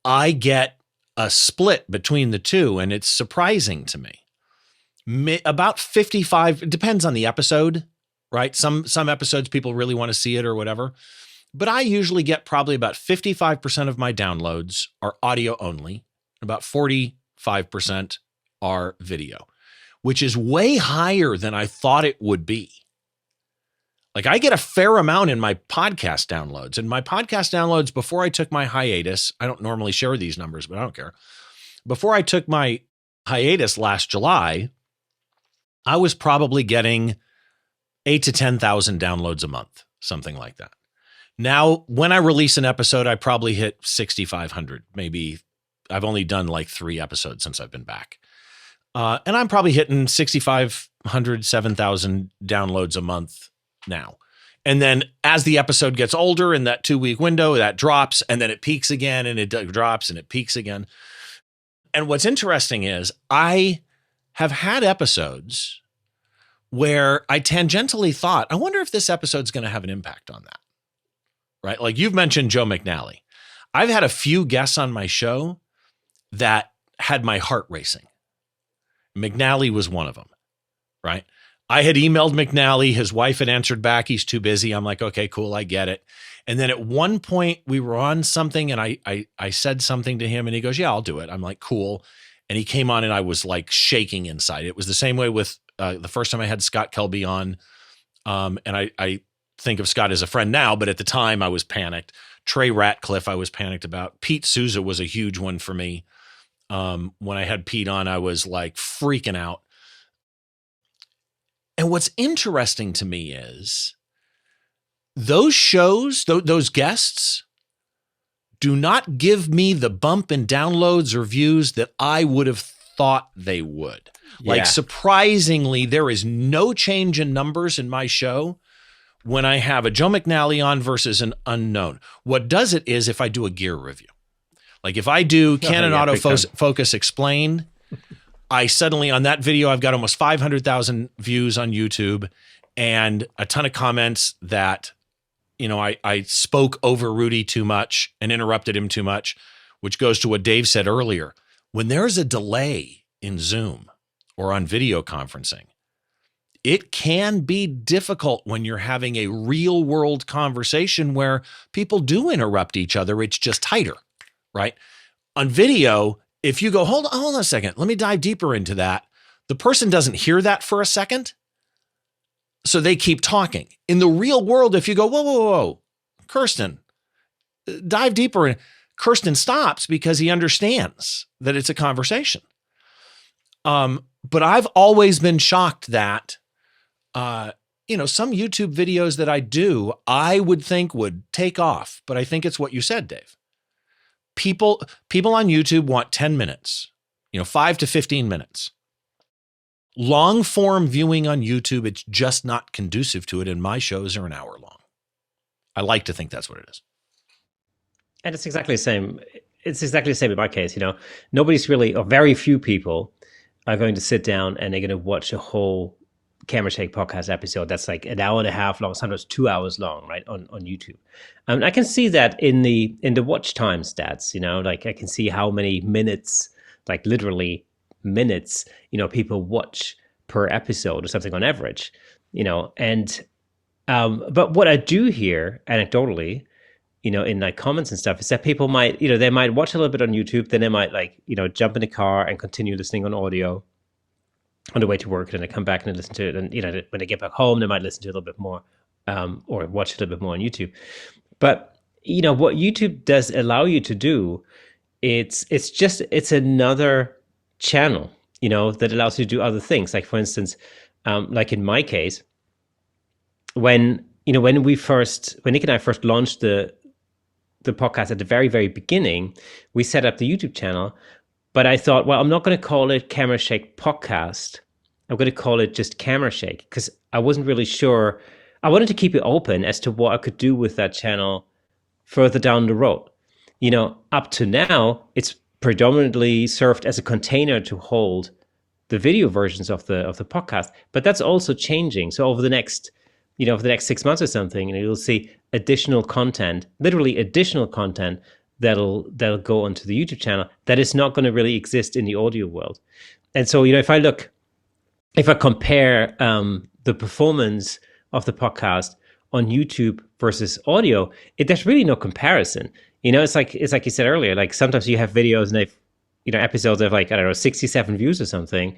I get a split between the two, and it's surprising to me. About 55, it depends on the episode, right? Some episodes people really want to see it or whatever. But I usually get probably about 55% of my downloads are audio only. About 45% are video, which is way higher than I thought it would be. Like, I get a fair amount in my podcast downloads. And my podcast downloads, before I took my hiatus, I don't normally share these numbers, but I don't care. Before I took my hiatus last July, I was probably getting 8,000 to 10,000 downloads a month, something like that. Now, when I release an episode, I probably hit 6,500. Maybe I've only done like 3 episodes since I've been back. And I'm probably hitting 6,500, 7,000 downloads a month now. And then as the episode gets older in that 2-week window, that drops, and then it peaks again, and it drops, and it peaks again. And what's interesting is I have had episodes where I tangentially thought, I wonder if this episode's going to have an impact on that. Right? Like, you've mentioned Joe McNally. I've had a few guests on my show that had my heart racing. McNally was one of them, right? I had emailed McNally. His wife had answered back, he's too busy. I'm like, okay, cool, I get it. And then at one point we were on something, and I said something to him, and he goes, yeah, I'll do it. I'm like, cool. And he came on, and I was like shaking inside. It was the same way with the first time I had Scott Kelby on. And I think of Scott as a friend now, but at the time I was panicked. Trey Ratcliffe, I was panicked about. Pete Souza was a huge one for me. When I had Pete on, I was like freaking out. And what's interesting to me is those shows, those guests do not give me the bump in downloads or views that I would have thought they would. Yeah. Like, surprisingly, there is no change in numbers in my show when I have a Joe McNally on versus an unknown. What does it is if I do a gear review. Like, if I do Canon Autofocus Explained, I suddenly, on that video, I've got almost 500,000 views on YouTube and a ton of comments that, I spoke over Rudy too much and interrupted him too much, which goes to what Dave said earlier. When there's a delay in Zoom or on video conferencing, it can be difficult when you're having a real world conversation where people do interrupt each other. It's just tighter, right? On video, if you go, hold on a second, let me dive deeper into that. The person doesn't hear that for a second, so they keep talking. In the real world, if you go, whoa, Kersten, dive deeper in, Kersten stops because he understands that it's a conversation. But I've always been shocked that some YouTube videos that I do, I would think would take off, but I think it's what you said, Dave. People on YouTube want 10 minutes, 5 to 15 minutes. Long form viewing on YouTube, it's just not conducive to it. And my shows are an hour long. I like to think that's what it is. And it's exactly the same. It's exactly the same in my case. Nobody's really, or very few people are going to sit down and they're going to watch a whole Camera Shake podcast episode that's like an hour and a half long, sometimes 2 hours long, right, on YouTube. I can see that in the watch time stats, like I can see how many minutes, like literally minutes, people watch per episode or something on average, and but what I do hear anecdotally, in like comments and stuff, is that people might, they might watch a little bit on YouTube, then they might jump in the car and continue listening on audio on the way to work, and they come back and they listen to it, and when they get back home, they might listen to it a little bit more, or watch it a little bit more on YouTube. But what YouTube does allow you to do, it's another channel, that allows you to do other things. Like for instance, like in my case, when Nick and I first launched the podcast at the very, very beginning, we set up the YouTube channel. But I thought, well, I'm not going to call it Camera Shake Podcast. I'm going to call it just Camera Shake, because I wasn't really sure. I wanted to keep it open as to what I could do with that channel further down the road. Up to now, it's predominantly served as a container to hold the video versions of the podcast. But that's also changing. So over the next 6 months or something, you'll see additional content, literally additional content, that'll go onto the YouTube channel that is not going to really exist in the audio world. And so, if I compare the performance of the podcast on YouTube versus audio, there's really no comparison. It's like you said earlier, like sometimes you have videos and they've, episodes of 67 views or something,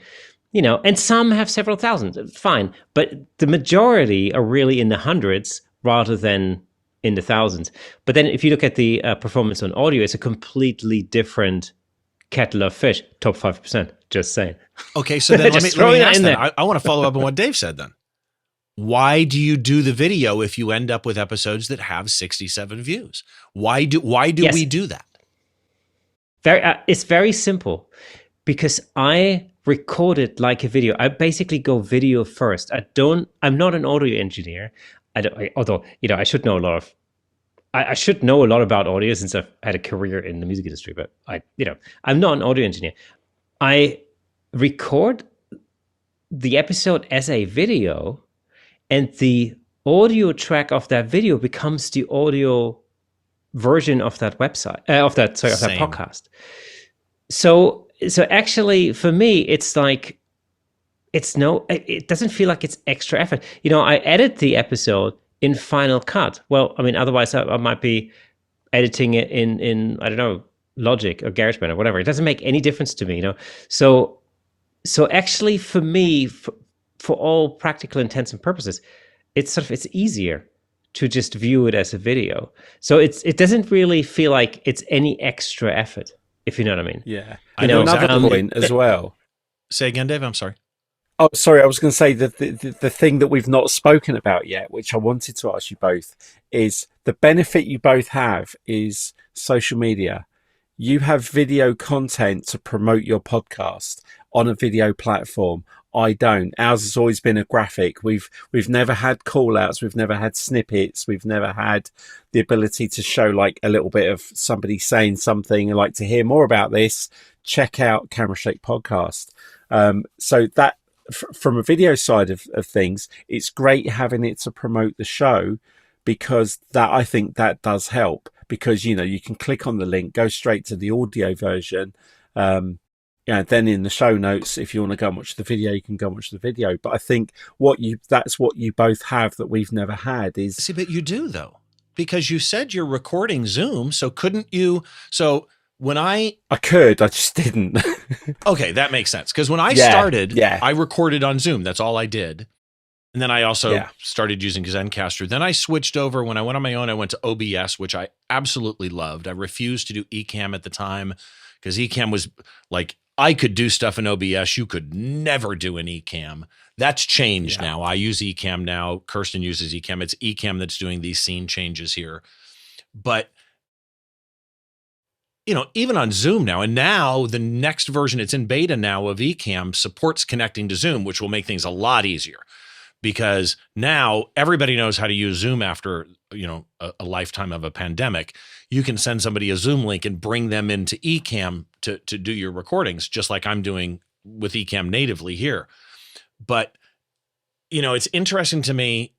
and some have several thousand, fine. But the majority are really in the hundreds rather than in the thousands. But then if you look at the performance on audio, it's a completely different kettle of fish. Top 5%, just saying. Okay, so then let me ask then. I want to follow up on what Dave said then. Why do you do the video if you end up with episodes that have 67 views? Why do we do that? It's very simple, because I record it like a video. I basically go video first. I'm not an audio engineer. Although I should know I should know a lot about audio since I've had a career in the music industry, but I'm not an audio engineer. I record the episode as a video, and the audio track of that video becomes the audio version of that website, of that podcast. So actually for me, it's like, it doesn't feel like it's extra effort. I edit the episode in Final Cut. Well, otherwise I might be editing it in I don't know, Logic or GarageBand or whatever. It doesn't make any difference to me, So actually for me, for all practical intents and purposes, it's easier to just view it as a video. So it doesn't really feel like it's any extra effort, if you know what I mean. Yeah. Another point as well. Say again, Dave, I'm sorry. Oh, sorry. I was going to say that the thing that we've not spoken about yet, which I wanted to ask you both, is the benefit you both have is social media. You have video content to promote your podcast on a video platform. I don't. Ours has always been a graphic. We've never had call outs. We've never had snippets. We've never had the ability to show like a little bit of somebody saying something. I'd like to hear more about this. Check out Camera Shake Podcast. So that from a video side of things, it's great having it to promote the show, because that, I think that does help, because, you can click on the link, go straight to the audio version. Then in the show notes, if you want to go and watch the video, you can go and watch the video. But I think that's what you both have that we've never had is... See, but you do though, because you said you're recording Zoom. So couldn't you? So when I could, I just didn't. Okay. That makes sense. Cause when I started, I recorded on Zoom. That's all I did. And then I also started using Zencaster. Then I switched over. When I went on my own, I went to OBS, which I absolutely loved. I refused to do Ecamm at the time because Ecamm was like, I could do stuff in OBS you could never do in Ecamm. That's changed now. I use Ecamm now. Kersten uses Ecamm. It's Ecamm that's doing these scene changes here. But, even on Zoom now, and now the next version, it's in beta now of Ecamm, supports connecting to Zoom, which will make things a lot easier. Because now everybody knows how to use Zoom after, a lifetime of a pandemic. You can send somebody a Zoom link and bring them into Ecamm to do your recordings, just like I'm doing with Ecamm natively here. But, it's interesting to me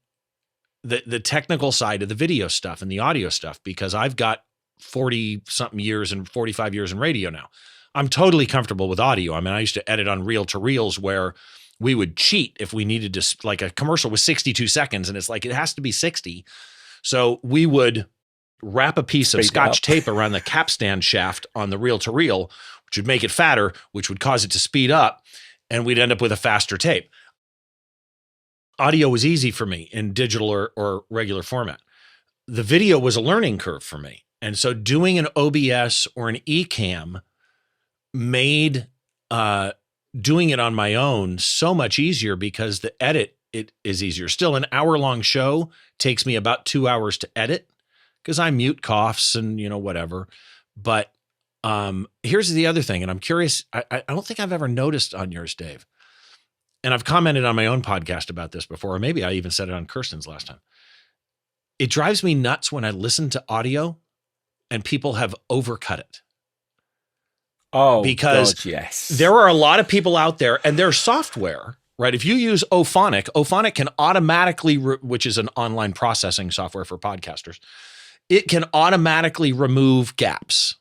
the technical side of the video stuff and the audio stuff, because I've got 40 something years and 45 years in radio now. I'm totally comfortable with audio. I mean, I used to edit on reel to reels where we would cheat if we needed to, like a commercial was 62 seconds and it's like, it has to be 60. So we would wrap a piece of Scotch tape around the capstan shaft on the reel to reel, which would make it fatter, which would cause it to speed up. And we'd end up with a faster tape. Audio was easy for me in digital or regular format. The video was a learning curve for me. And so doing an OBS or an Ecamm made doing it on my own so much easier, because the edit it is easier. Still, an hour-long show takes me about 2 hours to edit because I mute coughs and whatever. But here's the other thing, and I'm curious. I don't think I've ever noticed on yours, Dave. And I've commented on my own podcast about this before, or maybe I even said it on Kersten's last time. It drives me nuts when I listen to audio and people have overcut it. Oh, because God, yes. There are a lot of people out there, and there's software, right? If you use Aonic can automatically, which is an online processing software for podcasters, it can automatically remove gaps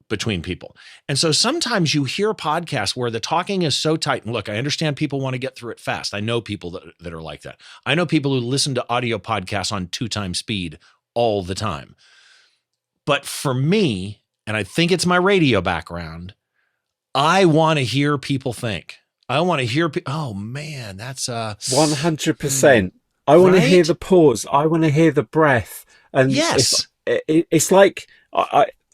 between people. And so sometimes you hear podcasts where the talking is so tight. And look, I understand people want to get through it fast. I know people that are like that. I know people who listen to audio podcasts on 2x speed all the time. But for me, and I think it's my radio background, I want to hear people think. I want to hear, oh man, that's 100%. I want to hear the pause. I want to hear the breath. And yes, it's like,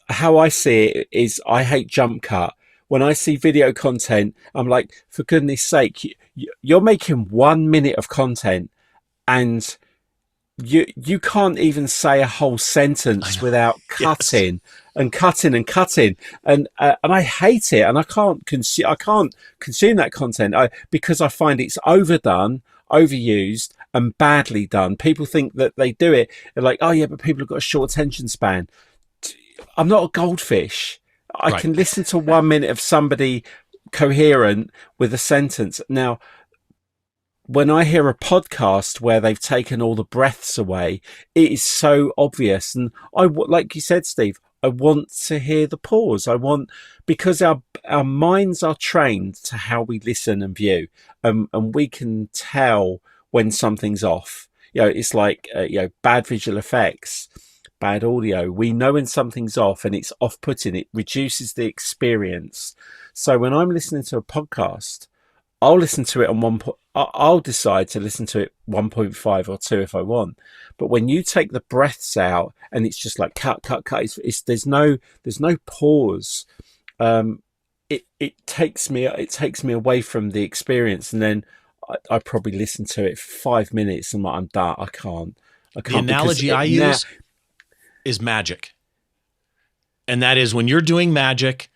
how I see it is I hate jump cut. When I see video content, I'm like, for goodness sake, you're making 1 minute of content and you can't even say a whole sentence without cutting and cutting and cutting. And I hate it. And I can't consume that content because I find it's overdone, overused and badly done. People think that they do it. They're like, oh yeah, but people have got a short attention span. I'm not a goldfish. I can listen to 1 minute of somebody coherent with a sentence. Now, when I hear a podcast where they've taken all the breaths away, it is so obvious. And like you said, Steve, I want to hear the pause. Because our minds are trained to how we listen and view, and we can tell when something's off. It's like bad visual effects, bad audio. We know when something's off and it's off-putting. It reduces the experience. So when I'm listening to a podcast, I'll listen to it I'll decide to listen to it 1.5 or 2 if I want. But when you take the breaths out and it's just like cut, there's no pause. It takes me away from the experience, and then I probably listen to it for 5 minutes and I'm done. I can't. The analogy I use is magic. And that is, when you're doing magic,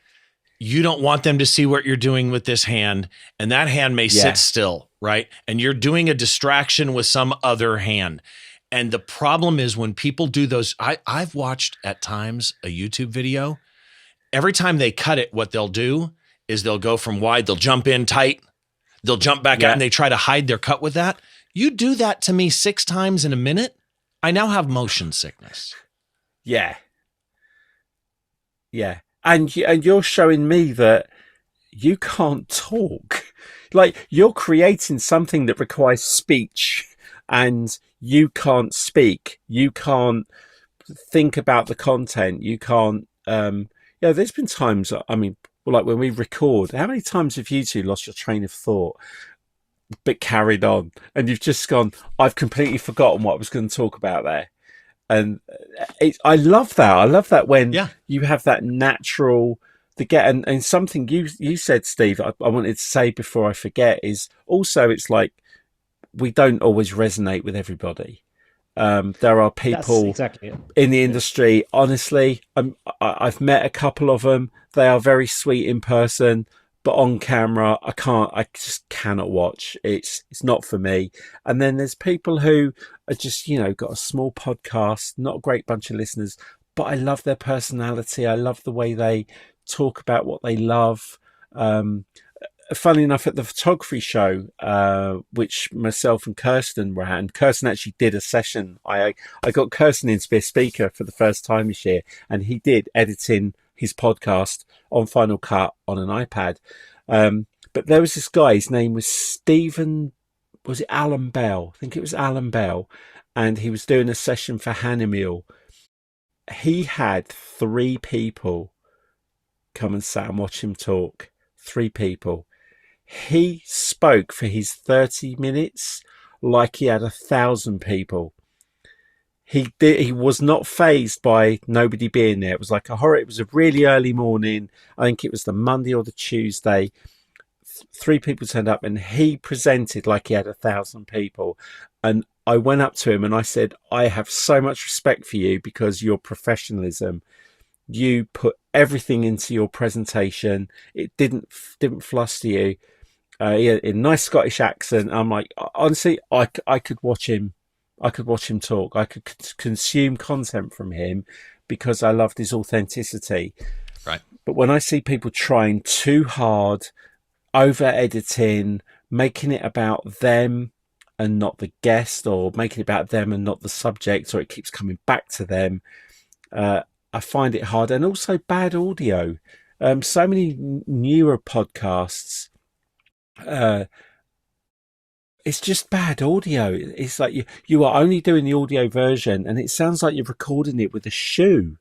you don't want them to see what you're doing with this hand, and that hand may sit still, right? And you're doing a distraction with some other hand. And the problem is when people do those, I've watched at times a YouTube video. Every time they cut it, what they'll do is they'll go from wide, they'll jump in tight, they'll jump back out, and they try to hide their cut with that. You do that to me 6 times in a minute, I now have motion sickness. Yeah. And you're showing me that you can't talk. Like, you're creating something that requires speech and you can't speak. You can't think about the content. You can't, there's been times, like when we record, how many times have you two lost your train of thought but carried on? And you've just gone, I've completely forgotten what I was going to talk about there. And I love that. I love that when you have that natural to get. And something you said, Steve, I wanted to say before I forget is also, it's like, we don't always resonate with everybody. There are people in the industry, honestly, I've met a couple of them. They are very sweet in person, but on camera, I just cannot watch. It's not for me. And then there's people who are just, got a small podcast, not a great bunch of listeners, but I love their personality. I love the way they talk about what they love. Funnily enough, at the photography show, which myself and Kersten were at, and Kersten actually did a session. I got Kersten in to be a speaker for the first time this year, and he did editing his podcast on Final Cut on an iPad. But there was this guy, his name was Stephen, was it Alan Bell? I think it was Alan Bell. And he was doing a session for Hannibal. He had 3 people come and sat and watch him talk. 3 people. He spoke for his 30 minutes like he had 1,000 people. He was not fazed by nobody being there. It was like a horror. It was a really early morning. I think it was the Monday or the Tuesday. 3 people turned up and he presented like he had 1,000 people. And I went up to him and I said, I have so much respect for you because your professionalism. You put everything into your presentation. It didn't fluster you. He had a nice Scottish accent. I'm like, honestly, I could watch him. I could watch him talk. I could consume content from him because I loved his authenticity. Right. But when I see people trying too hard, over editing, making it about them and not the guest, or making it about them and not the subject, or it keeps coming back to them, I find it hard. And also bad audio. So many newer podcasts, it's just bad audio. It's like you are only doing the audio version and it sounds like you're recording it with a shoe.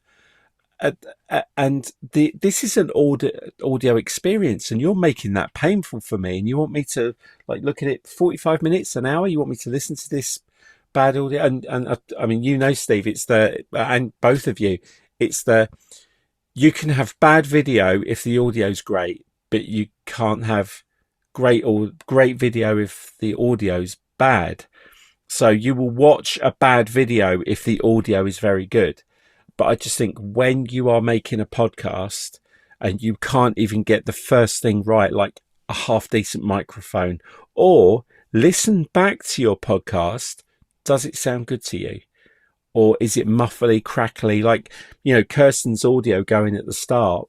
And this is an audio experience, and you're making that painful for me. And you want me to like look at it 45 minutes, an hour. You want me to listen to this bad audio. And I mean, you know, Steve, it's and both of you, it's you can have bad video if the audio's great, but you can't have great video if the audio's bad. So you will watch a bad video if the audio is very good. But I just think when you are making a podcast and you can't even get the first thing right, like a half decent microphone, or listen back to your podcast, does it sound good to you? Or is it muffly, crackly, like, you know, Kirsten's audio going at the start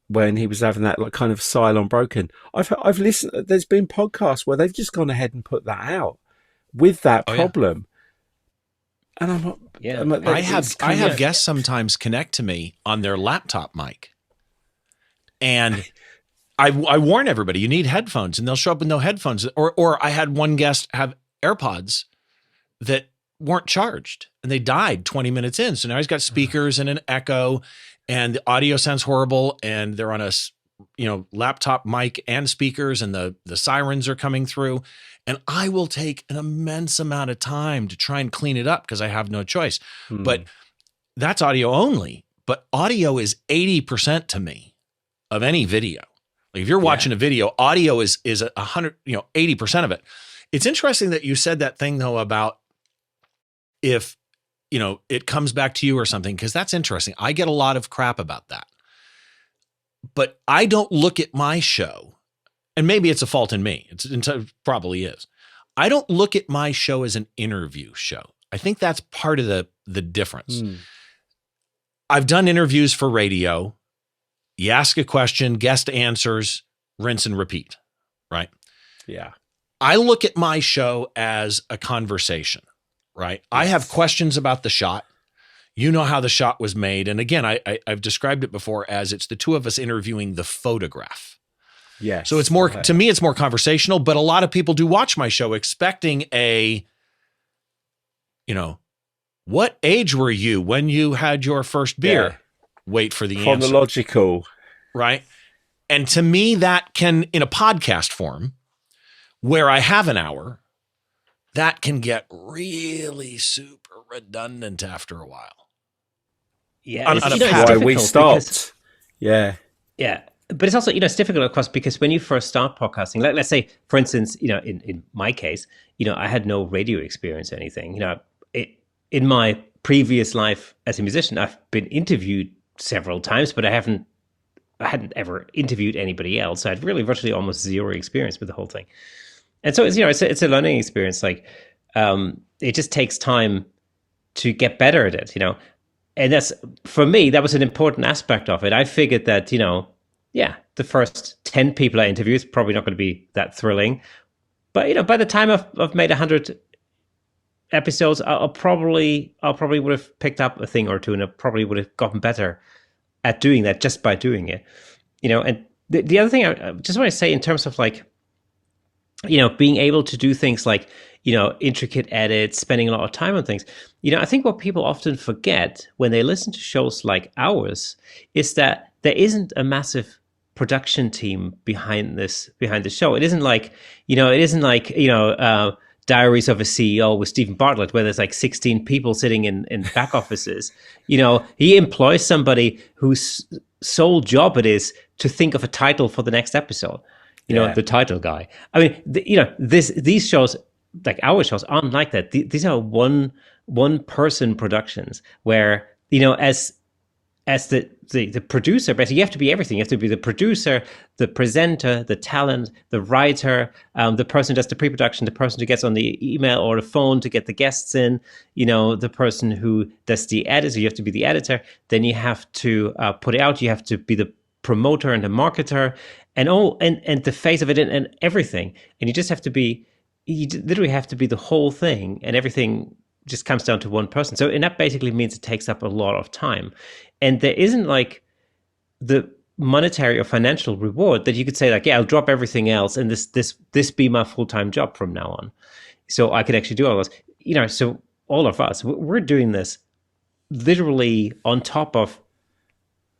when he was having that like kind of silent broken. I've listened, there's been podcasts where they've just gone ahead and put that out with that problem. Yeah. And I'm like, yeah, I have guests sometimes connect to me on their laptop mic, and I warn everybody, you need headphones, and they'll show up with no headphones. Or I had one guest have AirPods that weren't charged, and they died 20 minutes in. So now he's got speakers and an echo, and the audio sounds horrible, and they're on a laptop mic and speakers, and the sirens are coming through. And I will take an immense amount of time to try and clean it up because I have no choice. But that's audio only. But audio is 80% to me of any video. Like if you're watching a video, audio is 80% of it. It's interesting that you said that thing though about if, it comes back to you or something, because that's interesting. I get a lot of crap about that. But I don't look at my show, and maybe it's a fault in me. It probably is. I don't look at my show as an interview show. I think that's part of the difference. I've done interviews for radio. You ask a question, guest answers, rinse and repeat, right? Yeah. I look at my show as a conversation, right? Yes. I have questions about the shot. You know how the shot was made. And again, I've described it before as it's the two of us interviewing the photograph. Yeah. So it's more, to me, it's more conversational, but a lot of people do watch my show expecting what age were you when you had your first beer? Yeah. Wait for the chronological answer. Right. And to me, that can, in a podcast form where I have an hour, that can get really super redundant after a while. Yeah. That's why we stopped. Yeah. Yeah. But it's also, it's difficult, of course, because when you first start podcasting, let's say, for instance, in my case, I had no radio experience or anything. In my previous life as a musician, I've been interviewed several times, but I hadn't ever interviewed anybody else. So I had really virtually almost zero experience with the whole thing. And so it's a learning experience. Like it just takes time to get better at it, And that's, for me, that was an important aspect of it. I figured that, the first 10 people I interview, it's probably not going to be that thrilling. But by the time I've made 100 episodes, I'll probably would have picked up a thing or two, and I probably would have gotten better at doing that just by doing it. And the other thing I just want to say in terms of like, being able to do things like, intricate edits, spending a lot of time on things. I think what people often forget when they listen to shows like ours is that there isn't a massive production team behind the show. It isn't like, Diaries of a CEO with Stephen Bartlett, where there's like 16 people sitting in back offices. He employs somebody whose sole job it is to think of a title for the next episode. The title guy. I mean, these shows, like our shows, aren't like that. These are one person productions where, as the producer, basically, you have to be everything. You have to be the producer, the presenter, the talent, the writer, the person who does the pre-production, the person who gets on the email or the phone to get the guests in, the person who does the editor. You have to be the editor. Then you have to put it out. You have to be the promoter and the marketer and the face of it and everything. And you literally have to be the whole thing, and everything just comes down to one person. So, and that basically means it takes up a lot of time. And there isn't like the monetary or financial reward that you could say like, yeah, I'll drop everything else and this be my full-time job from now on. So I could actually do all this, so all of us, we're doing this literally on top of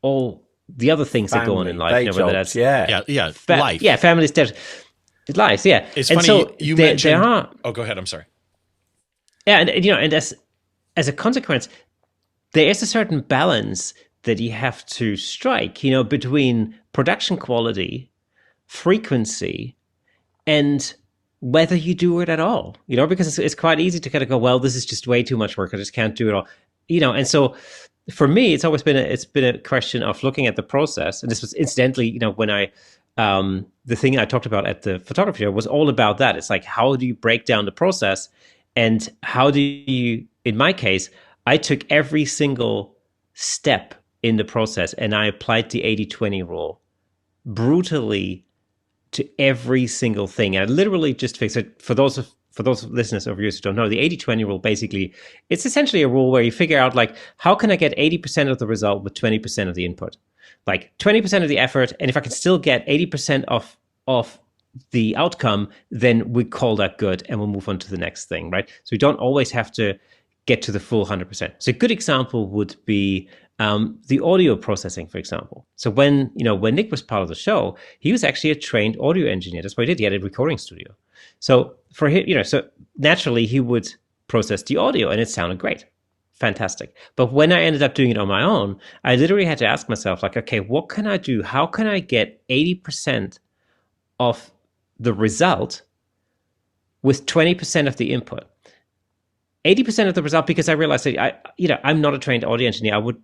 all the other things that go on in life. Whether that's life. Yeah, families, life, yeah. It's funny, so you mentioned... Oh, go ahead, I'm sorry. Yeah, and as a consequence, there is a certain balance that you have to strike, between production quality, frequency, and whether you do it at all. Because it's quite easy to kind of go, well, this is just way too much work. I just can't do it all. And so for me, it's always been a question of looking at the process. And this was incidentally, when I the thing I talked about at the photography show was all about that. It's like, how do you break down the process? And how do you, in my case, I took every single step in the process and I applied the 80-20 rule brutally to every single thing. And I literally just fixed it. For those listeners or viewers who don't know, the 80-20 rule, basically, it's essentially a rule where you figure out like, how can I get 80% of the result with 20% of the input? Like 20% of the effort, and if I can still get 80% of the outcome, then we call that good and we'll move on to the next thing, right? So we don't always have to get to the full 100%. So a good example would be the audio processing, for example. So when Nick was part of the show, he was actually a trained audio engineer. That's what he did. He had a recording studio. So for him, so naturally he would process the audio and it sounded great. Fantastic. But when I ended up doing it on my own, I literally had to ask myself, like, okay, what can I do? How can I get 80% of the result with 20% of the input? 80% of the result, because I realized that I'm not a trained audio engineer. I would,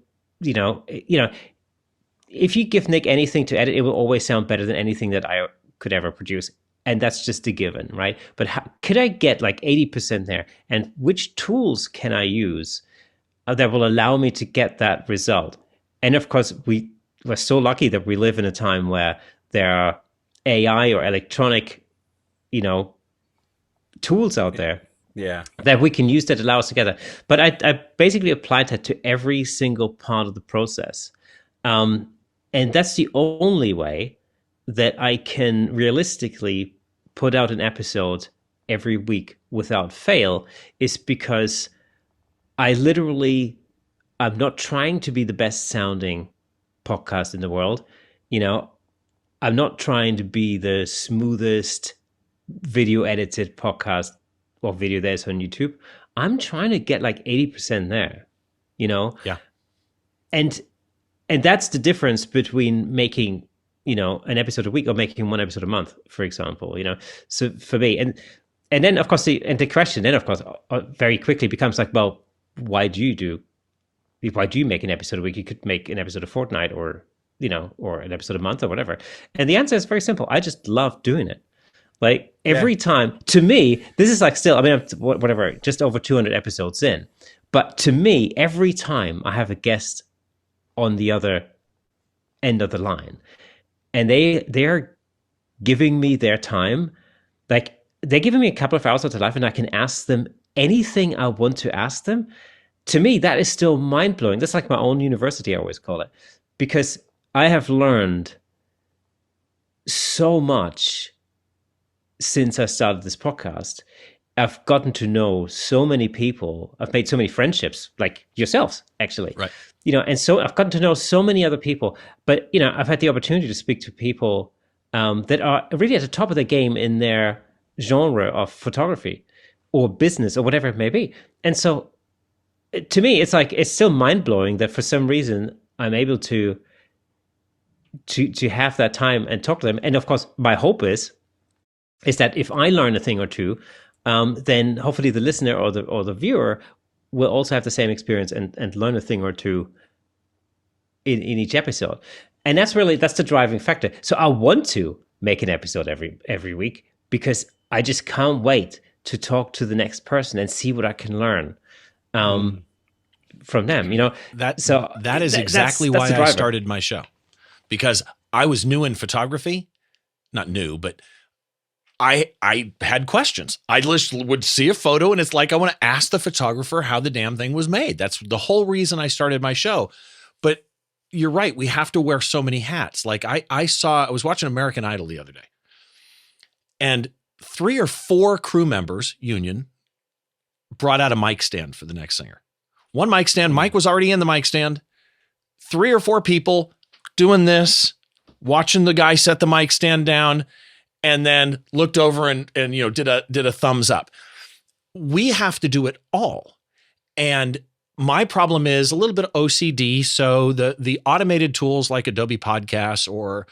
if you give Nick anything to edit, it will always sound better than anything that I could ever produce. And that's just a given, right? But how, could I get like 80% there? And which tools can I use that will allow me to get that result? And of course, we're so lucky that we live in a time where there are AI or electronic, tools out there that we can use that allow us to get that. But I basically applied that to every single part of the process. And that's the only way that I can realistically put out an episode every week without fail, is because I'm not trying to be the best sounding podcast in the world. I'm not trying to be the smoothest video edited podcast or video there is on YouTube. I'm trying to get like 80% there, Yeah. And that's the difference between making, an episode a week or making one episode a month, for example, So for me, and then of course the question then of course very quickly becomes like, well, why do you make an episode a week? You could make an episode a fortnight or an episode a month or whatever. And the answer is very simple. I just love doing it. Like every time, to me, this is like still, I'm whatever, just over 200 episodes in. But to me, every time I have a guest on the other end of the line, and they're giving me their time. Like, they're giving me a couple of hours of their life, and I can ask them anything I want to ask them. To me, that is still mind blowing. That's like my own university, I always call it, because I have learned so much since I started this podcast. I've gotten to know so many people. I've made so many friendships, like yourselves, actually. Right. And so I've gotten to know so many other people. But, I've had the opportunity to speak to people that are really at the top of the game in their genre of photography or business or whatever it may be. And so to me, it's like, it's still mind blowing that for some reason I'm able to have that time and talk to them. And of course, my hope is that if I learn a thing or two, then hopefully the listener or the viewer will also have the same experience and learn a thing or two in each episode. And that's the driving factor. So I want to make an episode every week, because I just can't wait to talk to the next person and see what I can learn from them. That is exactly why I started my show, because I was new in photography, not new, but I had questions. I just would see a photo and it's like, I want to ask the photographer how the damn thing was made. That's the whole reason I started my show. But you're right. We have to wear so many hats. Like I was watching American Idol the other day, and 3 or 4 crew members, union, brought out a mic stand for the next singer. One mic stand, Mike was already in the mic stand. 3 or 4 people doing this, watching the guy set the mic stand down, and then looked over and did a thumbs up. We have to do it all. And my problem is a little bit of OCD. So the automated tools like Adobe Podcasts or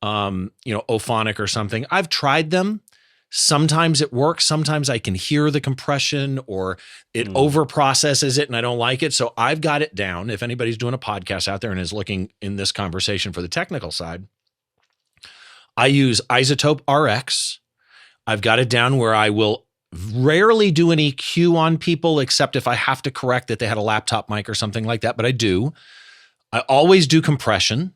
Ophonic or something, I've tried them. Sometimes it works. Sometimes I can hear the compression or it over processes it and I don't like it. So I've got it down. If anybody's doing a podcast out there and is looking in this conversation for the technical side, I use Isotope RX. I've got it down where I will rarely do an EQ on people, except if I have to correct that they had a laptop mic or something like that, but I do. I always do compression.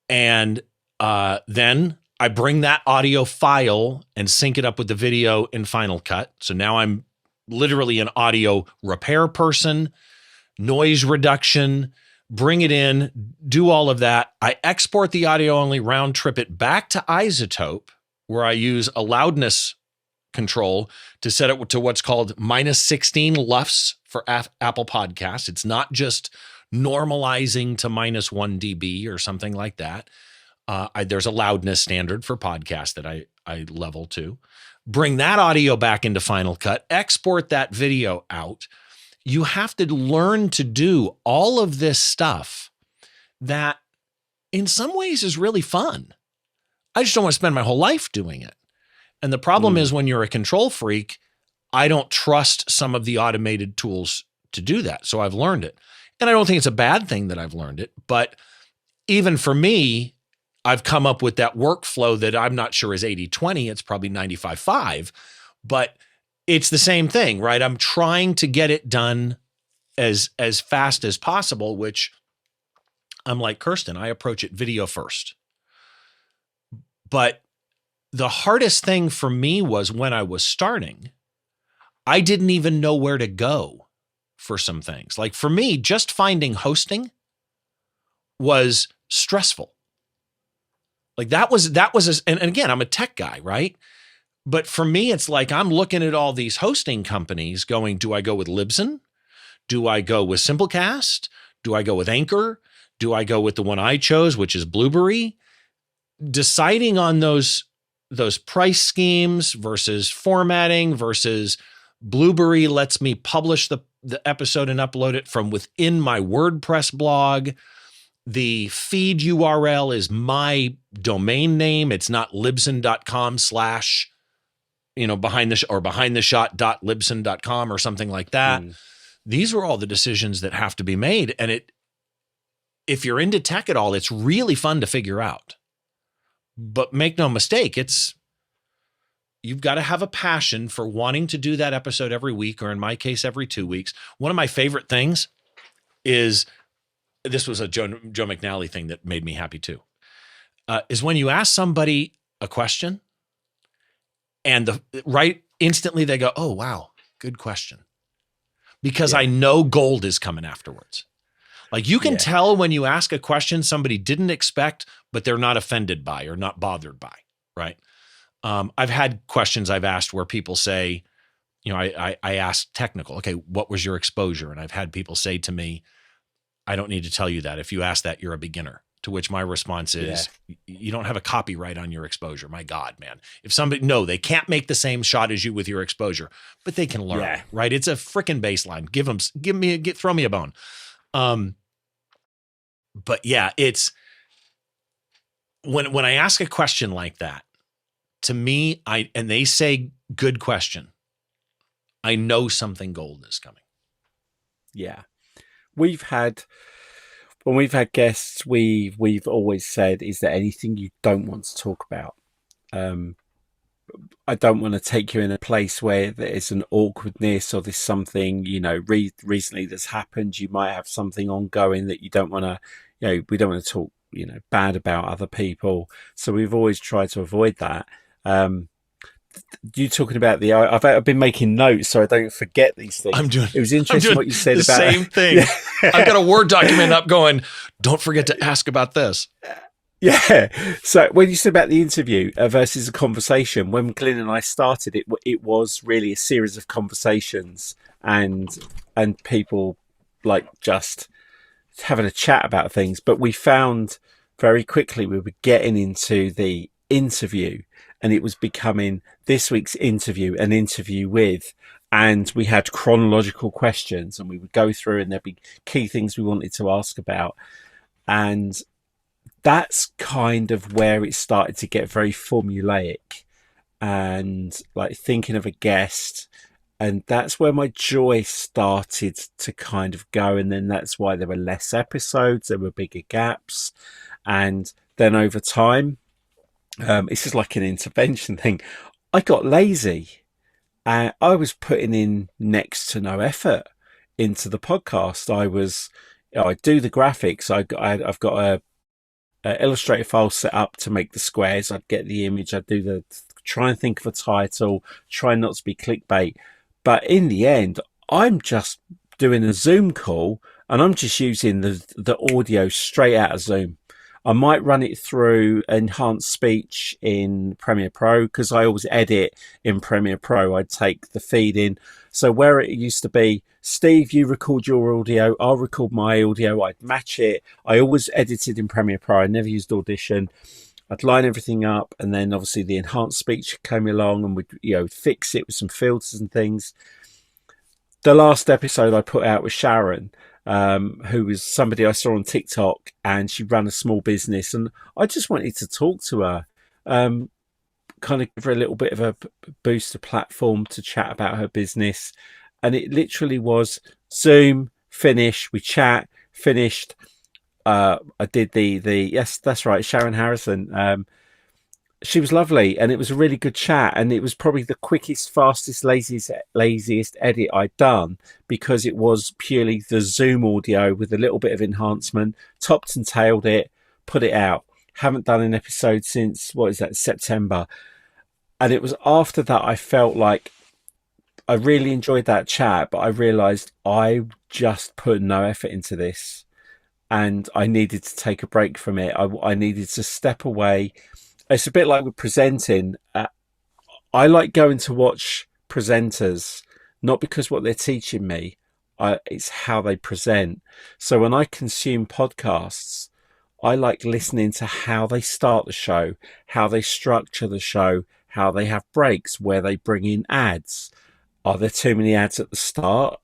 And then I bring that audio file and sync it up with the video in Final Cut. So now I'm literally an audio repair person, noise reduction, bring it in, do all of that. I export the audio only, round trip it back to Isotope, where I use a loudness control to set it to what's called -16 LUFS for Apple Podcasts. It's not just normalizing to -1 dB or something like that. There's a loudness standard for podcasts that I level to. Bring that audio back into Final Cut, export that video out. You have to learn to do all of this stuff that in some ways is really fun. I just don't want to spend my whole life doing it. And the problem is when you're a control freak, I don't trust some of the automated tools to do that. So I've learned it. And I don't think it's a bad thing that I've learned it. But even for me, I've come up with that workflow that I'm not sure is 80-20. It's probably 95-5. But it's the same thing, right? I'm trying to get it done as fast as possible, which I'm like Kersten, I approach it video first. But the hardest thing for me was when I was starting, I didn't even know where to go for some things. Like for me, just finding hosting was stressful. Like that was, and again, I'm a tech guy, right? But for me, it's like I'm looking at all these hosting companies going, do I go with Libsyn? Do I go with Simplecast? Do I go with Anchor? Do I go with the one I chose, which is Blueberry? Deciding on those price schemes versus formatting versus Blueberry lets me publish the episode and upload it from within my WordPress blog. The feed URL is my domain name. It's not libsyn.com/ behindtheshot.libsyn.com or something like that. These are all the decisions that have to be made. And if you're into tech at all, it's really fun to figure out. But make no mistake, you've got to have a passion for wanting to do that episode every week, or in my case, every 2 weeks. One of my favorite things is, this was a Joe McNally thing that made me happy too. is when you ask somebody a question and instantly they go, oh, wow, good question. Because I know gold is coming afterwards. Like you can tell when you ask a question somebody didn't expect, but they're not offended by or not bothered by, right? I've had questions I've asked where people say, I asked technical, okay, what was your exposure? And I've had people say to me, I don't need to tell you that. If you ask that, you're a beginner. To which my response is, you don't have a copyright on your exposure. My God, man. If they can't make the same shot as you with your exposure, but they can learn, right? It's a freaking baseline. Throw me a bone. But yeah, it's when I ask a question like that, to me, and they say good question, I know something gold is coming. Yeah. When we've had guests, we've always said, is there anything you don't want to talk about? I don't want to take you in a place where there's an awkwardness or there's something, recently that's happened. You might have something ongoing that you don't want to, we don't want to talk, bad about other people. So we've always tried to avoid that. You talking about I've been making notes so I don't forget these things. It was interesting what you said about the same thing. I've got a Word document up going, don't forget to ask about this. Yeah. So when you said about the interview versus a conversation, when Glyn and I started it was really a series of conversations and people like just having a chat about things. But we found very quickly we were getting into the interview, and it was becoming this week's interview, an interview with, and we had chronological questions and we would go through and there'd be key things we wanted to ask about. And that's kind of where it started to get very formulaic and like thinking of a guest. And that's where my joy started to kind of go. And then that's why there were less episodes, there were bigger gaps. And then over time, it's just like an intervention thing. I got lazy and I was putting in next to no effort into the podcast. I do the graphics. I've got a Illustrator file set up to make the squares. I'd get the image. I'd try and think of a title, try not to be clickbait. But in the end, I'm just doing a Zoom call and I'm just using the audio straight out of Zoom. I might run it through enhanced speech in Premiere Pro because I always edit in Premiere Pro. I'd take the feed in. So where it used to be, Steve, you record your audio, I'll record my audio, I'd match it. I always edited in Premiere Pro. I never used Audition. I'd line everything up, and then obviously the enhanced speech came along and would fix it with some filters and things. The last episode I put out with Sharon, who was somebody I saw on TikTok, and she ran a small business, and I just wanted to talk to her, kind of give her a little bit of a boost, a platform to chat about her business. And it literally was Zoom, finish, we chat, finished. I did yes, that's right, Sharon Harrison. She was lovely, and it was a really good chat, and it was probably the quickest, fastest, laziest edit I'd done because it was purely the Zoom audio with a little bit of enhancement, topped and tailed it, put it out. Haven't done an episode since, September. And it was after that I felt like I really enjoyed that chat, but I realised I just put no effort into this and I needed to take a break from it. I needed to step away. It's a bit like with presenting. I like going to watch presenters, not because what they're teaching me, it's how they present. So when I consume podcasts, I like listening to how they start the show, how they structure the show, how they have breaks, where they bring in ads. Are there too many ads at the start?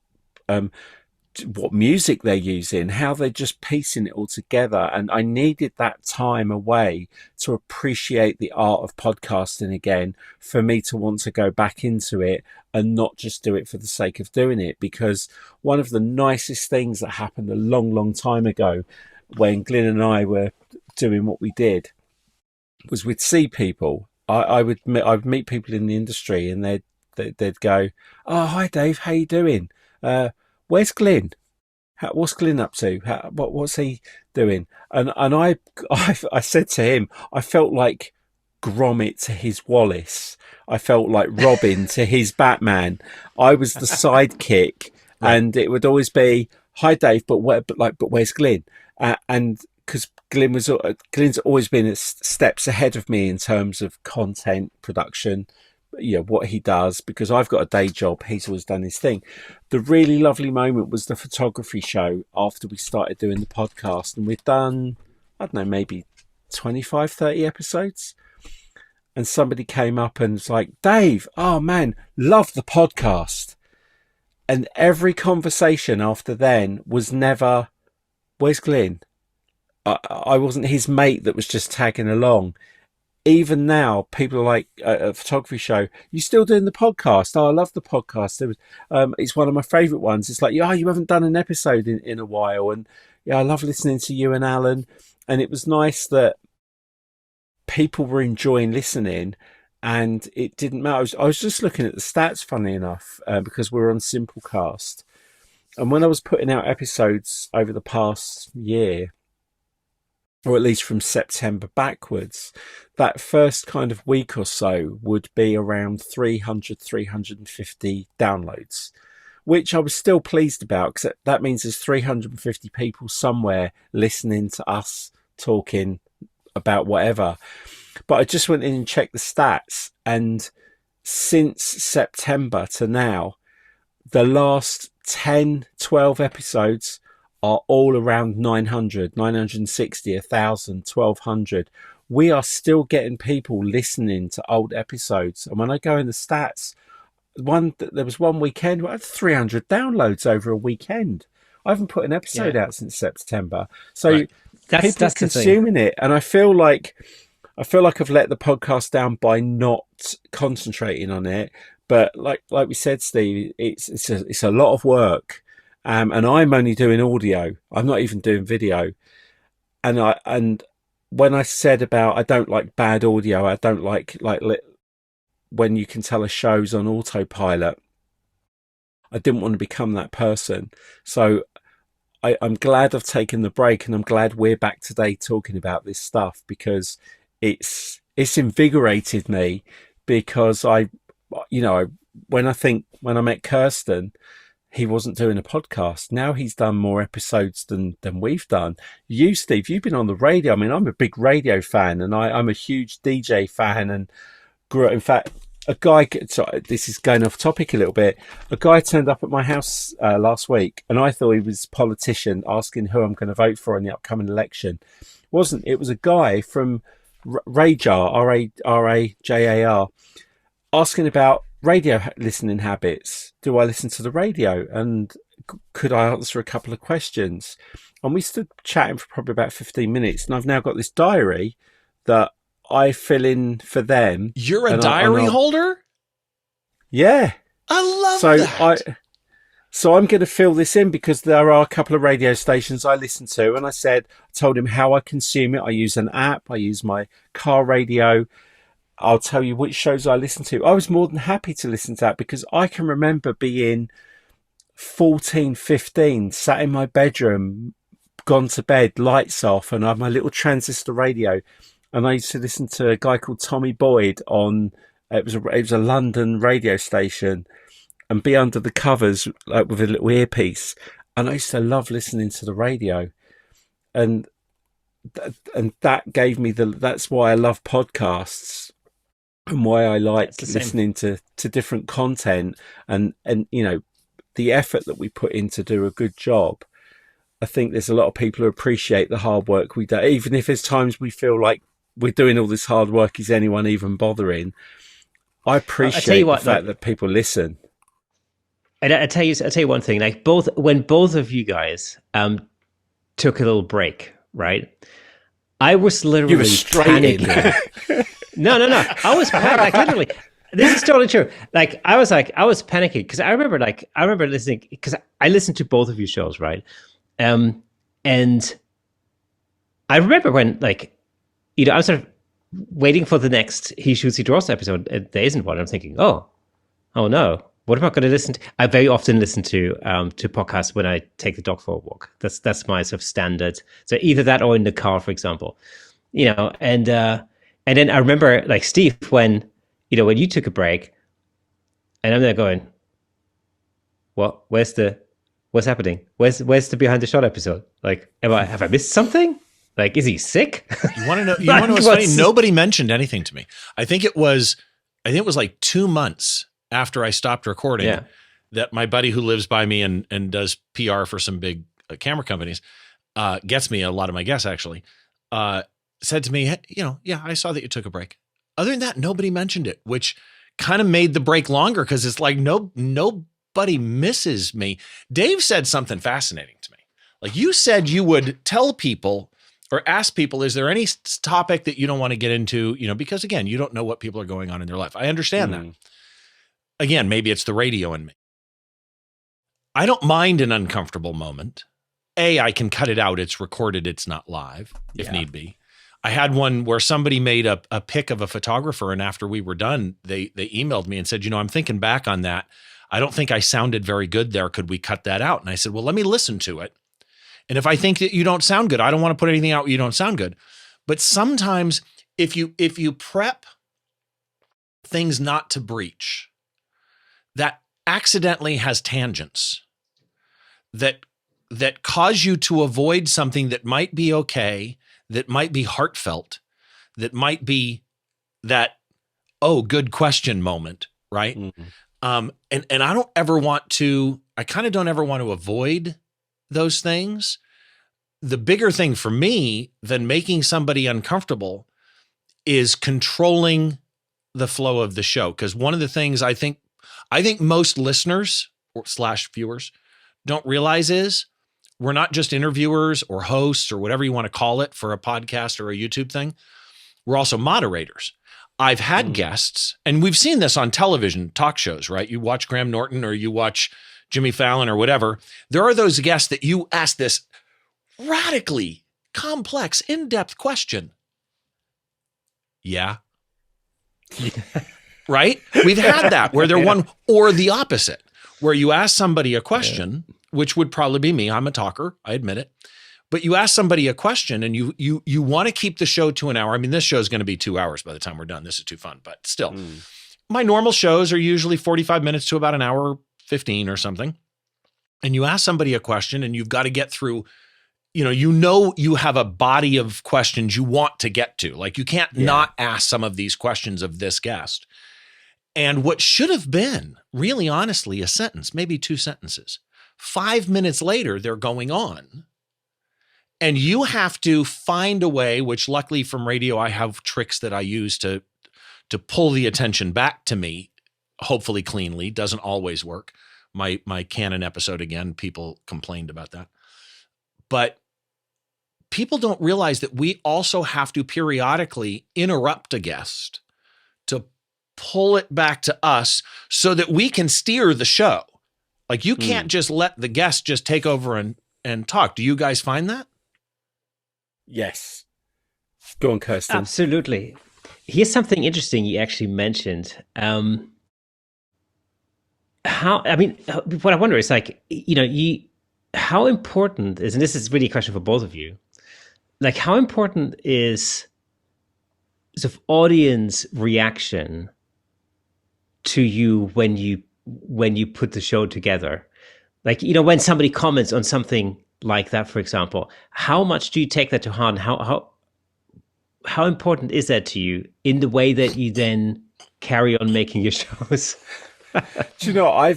What music they're using, how they're just piecing it all together. And I needed that time away to appreciate the art of podcasting again, for me to want to go back into it and not just do it for the sake of doing it. Because one of the nicest things that happened a long, long time ago when Glyn and I were doing what we did was we'd see people. I would meet people in the industry and they'd go, "Oh, hi Dave, how you doing? Where's Glyn?" What's Glyn up to? What's he doing? And I said to him, I felt like Gromit to his Wallace. I felt like Robin to his Batman. I was the sidekick, Right. and it would always be, "Hi, Dave, but where's Glyn?" And because Glyn's always been steps ahead of me in terms of content production, what he does, because I've got a day job. He's always done his thing. The really lovely moment was the photography show after we started doing the podcast, and we've done, I don't know, maybe 25, 30 episodes. And somebody came up and was like, "Dave, oh man, love the podcast." And every conversation after then was never, "Where's Glyn?" I wasn't his mate that was just tagging along. Even now, people are like, at a photography show, "You still doing the podcast?" "Oh, I love the podcast. It's one of my favourite ones." It's like, "Oh, you haven't done an episode in a while." And yeah, I love listening to you and Alan. And it was nice that people were enjoying listening, and it didn't matter. I was just looking at the stats, funny enough, because we're on Simplecast. And when I was putting out episodes over the past year, or at least from September backwards, that first kind of week or so would be around 300, 350 downloads, which I was still pleased about, because that means there's 350 people somewhere listening to us talking about whatever. But I just went in and checked the stats, and since September to now, the last 10, 12 episodes are all around 900, 960, 1,000, 1,200. We are still getting people listening to old episodes. And when I go in the stats, there was one weekend where I had 300 downloads over a weekend. I haven't put an episode out since September. So right. People are consuming it. And I feel like I've let the podcast down by not concentrating on it. But like we said, Steve, it's a lot of work. And I'm only doing audio. I'm not even doing video. And when I said about I don't like bad audio, I don't like when you can tell a show's on autopilot, I didn't want to become that person. So I'm glad I've taken the break, and I'm glad we're back today talking about this stuff, because it's invigorated me. Because when I met Kersten, he wasn't doing a podcast. Now he's done more episodes than we've done. You, Steve, you've been on the radio. I mean, I'm a big radio fan, and I'm a huge DJ fan, and grew up. In fact, this is going off topic a little bit. A guy turned up at my house last week, and I thought he was a politician asking who I'm going to vote for in the upcoming election. Wasn't. It was a guy from Rajar, Rajar, asking about radio listening habits. Do I listen to the radio? And could I answer a couple of questions? And we stood chatting for probably about 15 minutes. And I've now got this diary that I fill in for them. You're a diary holder? Yeah. I love that. So I'm going to fill this in, because there are a couple of radio stations I listen to. And I told him how I consume it. I use an app. I use my car radio. I'll tell you which shows I listen to. I was more than happy to listen to that, because I can remember being 14, 15, sat in my bedroom, gone to bed, lights off, and I had my little transistor radio. And I used to listen to a guy called Tommy Boyd on, it was a London radio station, and be under the covers with a little earpiece. And I used to love listening to the radio. And that gave me that's why I love podcasts, and why I like listening to different content, and the effort that we put in to do a good job. I think there's a lot of people who appreciate the hard work we do, even if there's times we feel like we're doing all this hard work. Is anyone even bothering? I appreciate the fact that people listen. And I tell you one thing. Like when both of you guys took a little break, right? I was literally panicking. No. I was like literally. This is totally true. Like I was panicking, because I remember listening, because I listened to both of your shows, right? And I remember when I was sort of waiting for the next He Shoots, He Draws episode. There isn't one. I'm thinking, oh no, What am I going to listen to? I very often listen to podcasts when I take the dog for a walk. That's my sort of standard. So either that or in the car, for example. And then I remember, like, Steve, when you took a break, and I'm there going, "What? What's happening? Where's the behind the shot episode? Like, have I missed something? Like, is he sick?" You want to know? You want to know what's funny? Nobody mentioned anything to me. I think it was like 2 months after I stopped recording that my buddy who lives by me and does PR for some big camera companies, gets me a lot of my guests actually, said to me, hey, I saw that you took a break. Other than that, nobody mentioned it, which kind of made the break longer because it's like nobody misses me. Dave said something fascinating to me. Like, you said you would tell people or ask people, is there any topic that you don't want to get into? Because again, you don't know what people are going on in their life. I understand that. Again, maybe it's the radio in me. I don't mind an uncomfortable moment. I can cut it out. It's recorded. It's not live if need be. I had one where somebody made a pic of a photographer, and after we were done, they emailed me and said, I'm thinking back on that. I don't think I sounded very good there. Could we cut that out? And I said, well, let me listen to it. And if I think that you don't sound good, I don't want to put anything out where you don't sound good. But sometimes if you prep things not to breach, that accidentally has tangents that cause you to avoid something that might be okay, that might be heartfelt, that might be that, good question moment, right? Mm-hmm. And I kind of don't ever want to avoid those things. The bigger thing for me than making somebody uncomfortable is controlling the flow of the show. Because one of the things I think most listeners / viewers don't realize is we're not just interviewers or hosts or whatever you want to call it for a podcast or a YouTube thing. We're also moderators. I've had guests, and we've seen this on television talk shows, right? You watch Graham Norton or you watch Jimmy Fallon or whatever. There are those guests that you ask this radically complex, in-depth question. Yeah. Right? We've had that where they're one or the opposite, where you ask somebody a question, which would probably be me. I'm a talker. I admit it. But you ask somebody a question and you want to keep the show to an hour. I mean, this show is going to be 2 hours by the time we're done. This is too fun, but still. My normal shows are usually 45 minutes to about an hour 15 or something. And you ask somebody a question and you've got to get through, you have a body of questions you want to get to. Like, you can't not ask some of these questions of this guest. And what should have been, really honestly, a sentence, maybe 2 sentences. 5 minutes later, they're going on. And you have to find a way, which luckily from radio, I have tricks that I use to pull the attention back to me, hopefully cleanly. Doesn't always work. My Canon episode, again, people complained about that. But people don't realize that we also have to periodically interrupt a guest to pull it back to us so that we can steer the show. Like, you can't just let the guest just take over and talk. Do you guys find that? Yes. Go on, Kersten. Absolutely. Here's something interesting you actually mentioned. What I wonder is, like, how important is, and this is really a question for both of you, like, how important is sort of audience reaction to you when you put the show together? Like, when somebody comments on something like that, for example, how much do you take that to heart? And how important is that to you in the way that you then carry on making your shows? Do you know,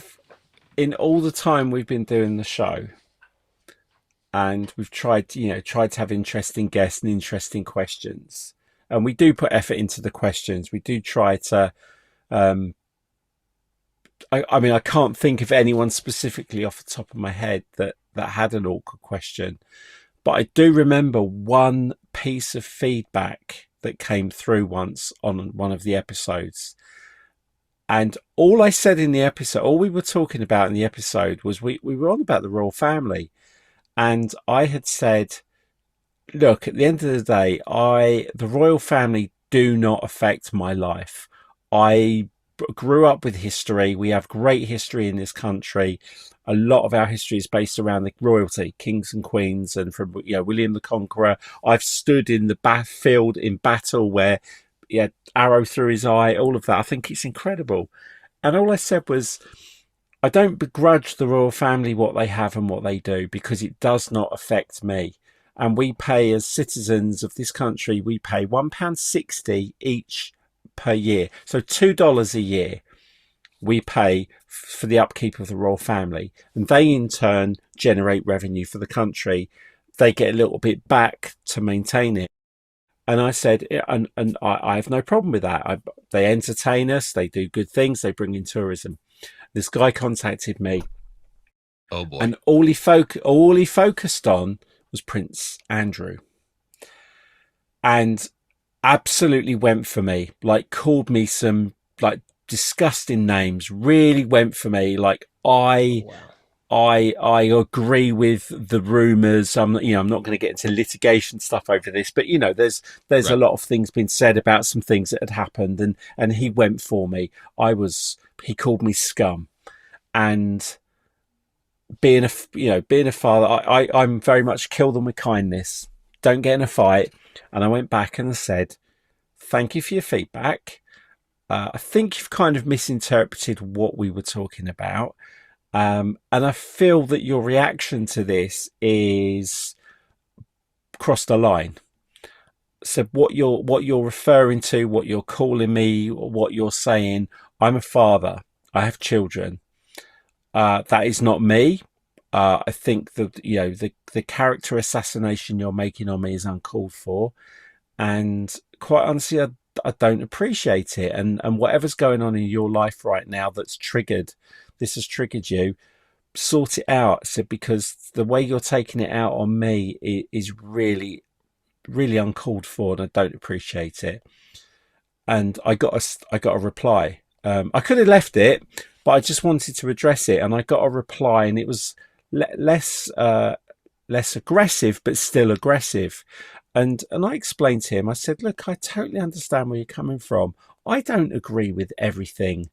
in all the time we've been doing the show, and we've tried to have interesting guests and interesting questions, and we do put effort into the questions. We do try to, I can't think of anyone specifically off the top of my head that had an awkward question, but I do remember one piece of feedback that came through once on one of the episodes. And all I said in the episode, all we were talking about in the episode was we were on about the royal family. And I had said, look, at the end of the day, the royal family do not affect my life. I grew up with history. We have great history in this country. A lot of our history is based around the royalty, kings and queens, and from William the Conqueror. I've stood in the battlefield in battle where he had arrow through his eye, all of that. I think it's incredible. And all I said was, I don't begrudge the royal family what they have and what they do, because it does not affect me. And we pay, as citizens of this country, we pay £1.60 each per year. So $2 a year we pay for the upkeep of the royal family. And they in turn generate revenue for the country. They get a little bit back to maintain it. And I said, and I have no problem with that. They entertain us. They do good things. They bring in tourism. This guy contacted me. Oh boy! And all he focused on was Prince Andrew, and absolutely went for me. Like, called me some like disgusting names. Really went for me. Like, I agree with the rumours. I'm not going to get into litigation stuff over this, but there's right. A lot of things being said about some things that had happened, and he went for me. He called me scum, and being a father, I'm very much kill them with kindness. Don't get in a fight. And I went back and I said, thank you for your feedback. I think you've kind of misinterpreted what we were talking about. And I feel that your reaction to this is crossed a line. So what you're referring to, what you're calling me, what you're saying, I'm a father. I have children. That is not me. I think that the character assassination you're making on me is uncalled for, and quite honestly, I don't appreciate it. And whatever's going on in your life right now this has triggered you, sort it out. So, because the way you're taking it out on me is really, really uncalled for, and I don't appreciate it. And I got a reply. I could have left it, but I just wanted to address it, and I got a reply, and it was less aggressive, but still aggressive. And I explained to him, I said, look, I totally understand where you're coming from. I don't agree with everything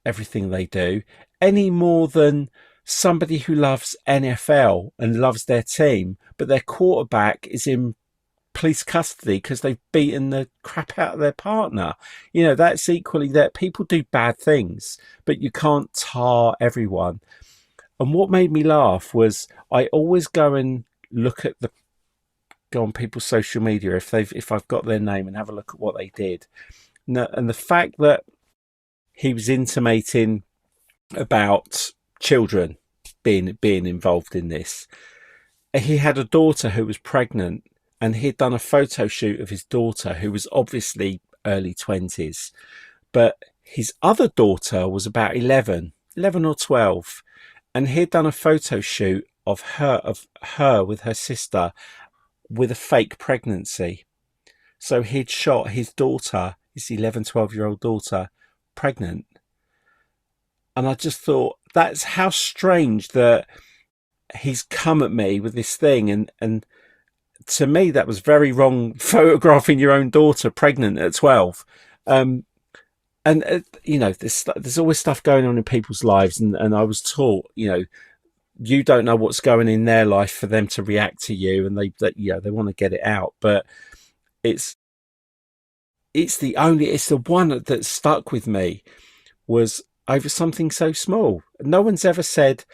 they do, any more than somebody who loves NFL and loves their team, but their quarterback is in police custody because they've beaten the crap out of their partner. That's equally that people do bad things, but you can't tar everyone. And what made me laugh was I always go and go on people's social media if I've got their name and have a look at what they did. And the fact that he was intimating about children being involved in this. He had a daughter who was pregnant, and he'd done a photo shoot of his daughter, who was obviously early 20s. But his other daughter was about 11 or 12. And he'd done a photo shoot of her with her sister with a fake pregnancy. So he'd shot his daughter, his 11, 12-year-old daughter, pregnant. And I just thought, that's how strange that he's come at me with this thing. And to me, that was very wrong, photographing your own daughter pregnant at 12. There's always stuff going on in people's lives. And I was taught, you don't know what's going in their life for them to react to you, and they want to get it out. But it's the one that stuck with me was over something so small. No one's ever said,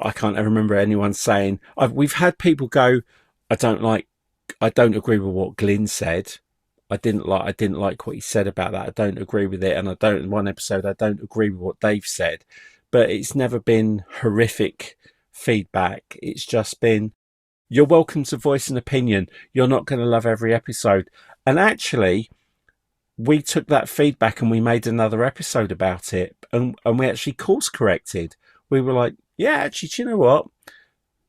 I can't ever remember anyone saying, we've had people go, I don't agree with what Glyn said. I didn't like what he said about that. I don't agree with it. And in one episode, I don't agree with what Dave said, but it's never been horrific feedback. It's just been, you're welcome to voice an opinion. You're not going to love every episode. And actually, we took that feedback and we made another episode about it. And we actually course corrected. We were like, yeah, actually, do you know what?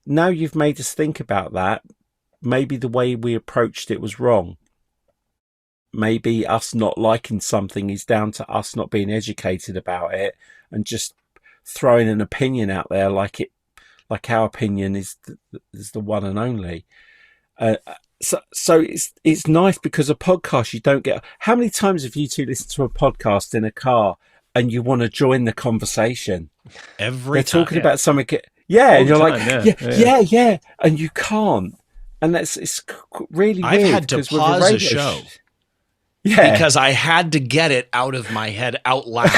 Now you've made us think about that. Maybe the way we approached it was wrong. Maybe us not liking something is down to us not being educated about it and just throwing an opinion out there like our opinion is the one and only. So it's nice because a podcast you don't get. How many times have you two listened to a podcast in a car and you want to join the conversation? They're talking yeah. about something. Yeah, All and the you're time, like, yeah, and you can't. And it's really I've weird had to because with pause a radio show yeah, because I had to get it out of my head out loud.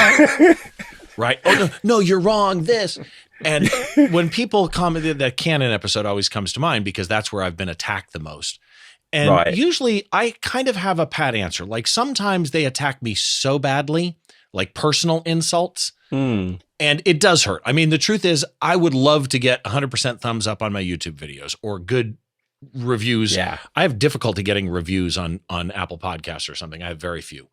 Right? Oh no, you're wrong. This. And when people commented, that Canon episode always comes to mind because that's where I've been attacked the most. And Right. usually I kind of have a pat answer. Like sometimes they attack me so badly, like personal insults, and it does hurt. I mean, the truth is I would love to get 100% thumbs up on my YouTube videos or good reviews. Yeah. I have difficulty getting reviews on Apple Podcasts or something. I have very few,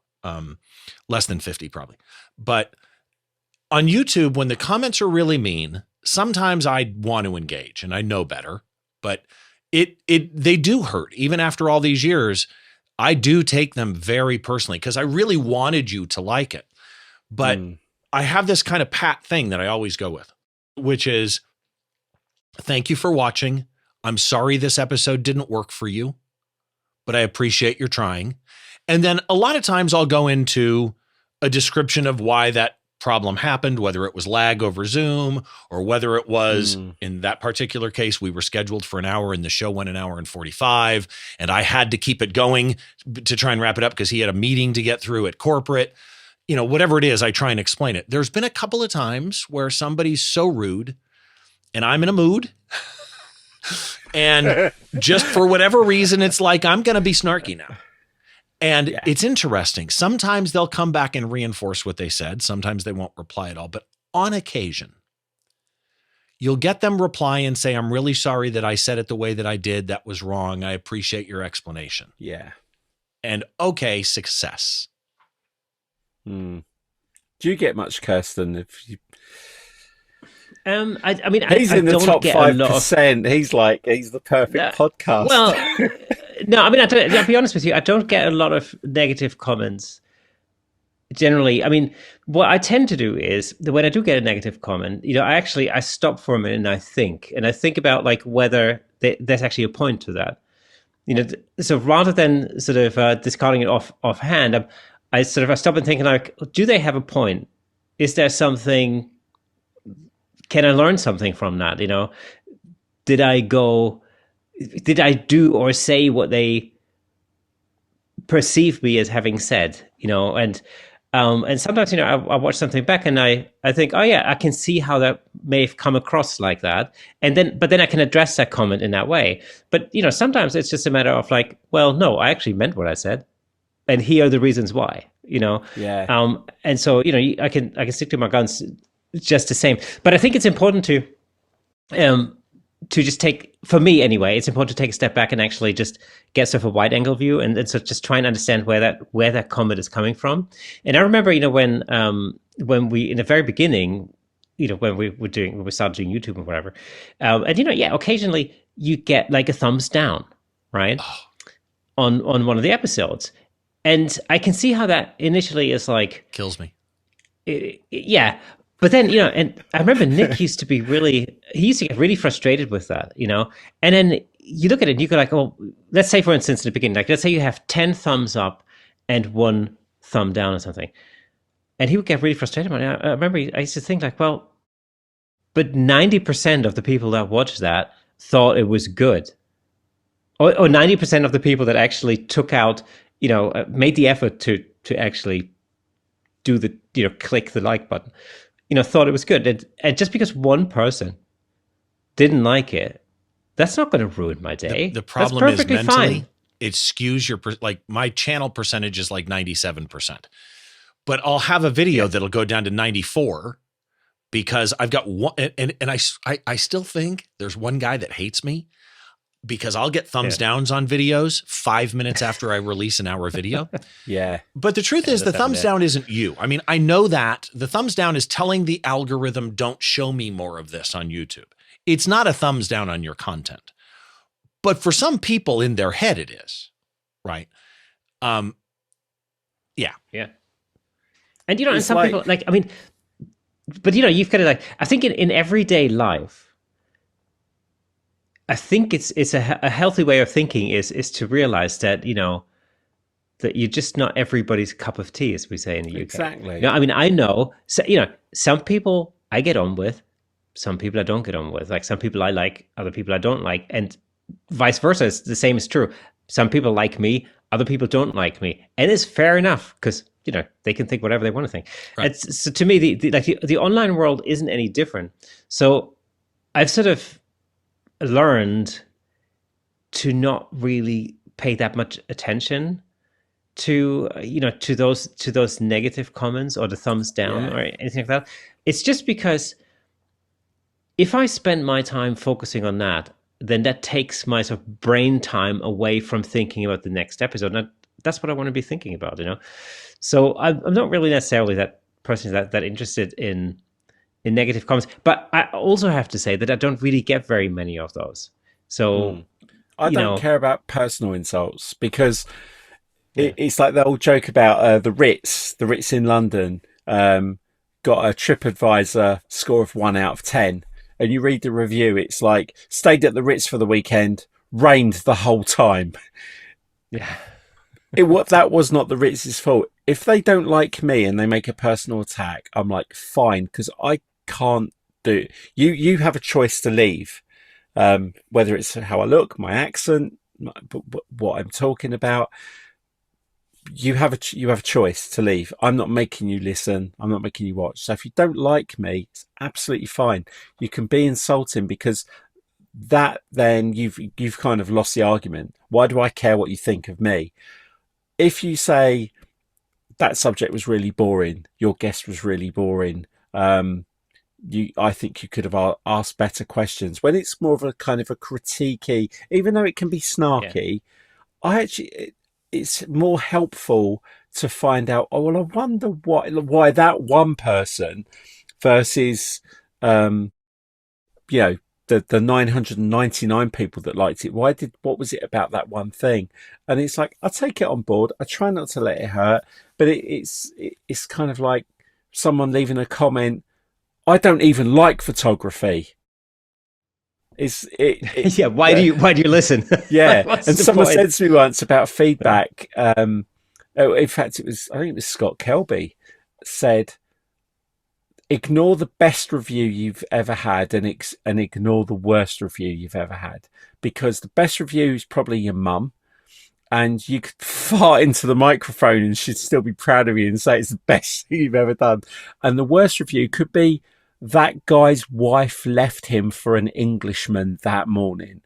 less than 50 probably. But on YouTube, when the comments are really mean, sometimes I want to engage and I know better, but they do hurt. Even after all these years, I do take them very personally because I really wanted you to like it. But I have this kind of pat thing that I always go with, which is, thank you for watching. I'm sorry this episode didn't work for you, but I appreciate your trying. And then a lot of times I'll go into a description of why that problem happened, whether it was lag over Zoom or whether it was, in that particular case, we were scheduled for an hour and the show went an hour and 45, and I had to keep it going to try and wrap it up because he had a meeting to get through at corporate. You know, whatever it is, I try and explain it. There's been a couple of times where somebody's so rude and I'm in a mood and just for whatever reason, it's like, I'm going to be snarky now. And it's interesting. Sometimes they'll come back and reinforce what they said. Sometimes they won't reply at all. But on occasion, you'll get them reply and say, I'm really sorry that I said it the way that I did. That was wrong. I appreciate your explanation. Yeah. And okay, success. Do you get much, Kirsten? If you... I mean, he's in the don't top get 5%. He's the perfect podcast. Well, no, I mean, I'll be honest with you. I don't get a lot of negative comments generally. I mean, what I tend to do is that when I do get a negative comment, you know, I stop for a minute and I think about like whether there's actually a point to that. You know, so rather than sort of discarding it offhand, I stop and think like, do they have a point? Is there something? Can I learn something from that? You know, did I do or say what they perceive me as having said? You know, and sometimes, you know, I watch something back and I think, oh yeah, I can see how that may have come across like that. But then I can address that comment in that way. But, you know, sometimes it's just a matter of like, well, no, I actually meant what I said. And here are the reasons why, you know? Yeah. And so, you know, I can stick to my guns just the same. But I think it's important to just take, for me anyway, it's important to take a step back and actually just get sort of a wide angle view and so just try and understand where that comment is coming from. And I remember, you know, when we, in the very beginning, you know, when we started doing YouTube and whatever, and, you know, yeah, occasionally you get like a thumbs down, right? On one of the episodes. And I can see how that initially is like... Kills me. Yeah. But then, you know, and I remember Nick used to get really frustrated with that, you know? And then you look at it and you go like, oh, let's say, for instance, in the beginning, like, let's say you have 10 thumbs up and 1 thumb down or something. And he would get really frustrated about it. I remember I used to think like, well, but 90% of the people that watched that thought it was good. Or 90% of the people that actually took out, you know, made the effort to actually do the, you know, click the like button, you know, thought it was good. And just because one person didn't like it, that's not going to ruin my day. The problem is mentally, fine. It skews your, like my channel percentage is like 97%, but I'll have a video that'll go down to 94 because I've got one, and I still think there's one guy that hates me because I'll get thumbs downs on videos 5 minutes after I release an hour video. Yeah. But the truth is the thumbs down isn't you. I mean, I know that the thumbs down is telling the algorithm, don't show me more of this on YouTube. It's not a thumbs down on your content. But for some people in their head, it is. Right. Yeah. Yeah. And, you know, and some people like, I mean, but, you know, you've got to like, I think in everyday life, I think it's a healthy way of thinking is to realize that, that you're just not everybody's cup of tea, as we say in the UK. Exactly. I mean, I know, so, some people I get on with, some people I don't get on with. Like some people I like, other people I don't like, and vice versa. It's the same is true. Some people like me, other people don't like me, and it's fair enough because they can think whatever they want to think. Right. So to me, the online world isn't any different. So I've sort of learned to not really pay that much attention to to those negative comments or the thumbs down or anything like that. It's just because if I spend my time focusing on that, then that takes my sort of brain time away from thinking about the next episode. And that's what I want to be thinking about, So I'm not really necessarily that person that interested in negative comments, but I also have to say that I don't really get very many of those. So I don't care about personal insults because it's like the old joke about the Ritz in London got a TripAdvisor score of 1 out of 10. And you read the review, it's like, stayed at the Ritz for the weekend, rained the whole time. Yeah. That was not the Ritz's fault. If they don't like me and they make a personal attack, I'm like, fine, because I can't do it. You have a choice to leave, whether it's how I look, my accent, what I'm talking about. You have a choice to leave. I'm not making you listen. I'm not making you watch. So if you don't like me, it's absolutely fine. You can be insulting because then you've kind of lost the argument. Why do I care what you think of me? If you say that subject was really boring, your guest was really boring, I think you could have asked better questions. When it's more of a kind of a critique-y, even though it can be snarky, it's more helpful to find out, I wonder why that one person versus, the 999 people that liked it. What was it about that one thing? And it's like, I take it on board. I try not to let it hurt, but it's kind of like someone leaving a comment. I don't even like photography. Why do you listen? Yeah. And someone said to me once about feedback. In fact, I think it was Scott Kelby said, ignore the best review you've ever had and ignore the worst review you've ever had, because the best review is probably your mum, and you could fart into the microphone and she'd still be proud of you and say it's the best thing you've ever done. And the worst review could be that guy's wife left him for an Englishman that morning.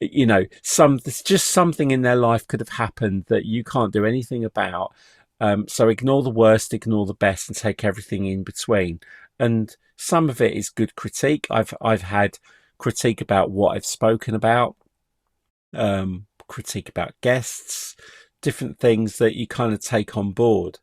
There's just something in their life could have happened that you can't do anything about. So ignore the worst, ignore the best, and take everything in between. And some of it is good critique. I've had critique about what I've spoken about, critique about guests, different things that you kind of take on board.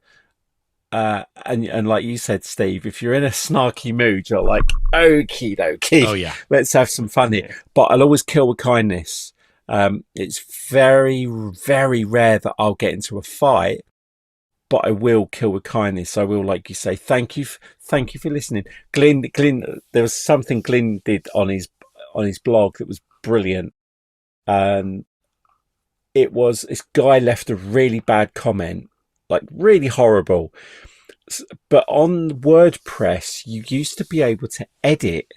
And like you said, Steve, if you're in a snarky mood, you're like, okie dokie. Oh yeah, let's have some fun here. But I'll always kill with kindness. It's very, very rare that I'll get into a fight, but I will kill with kindness. I will, like you say, thank you for listening. Glyn, there was something Glyn did on his blog that was brilliant. It was, this guy left a really bad comment, like really horrible. But on WordPress, you used to be able to edit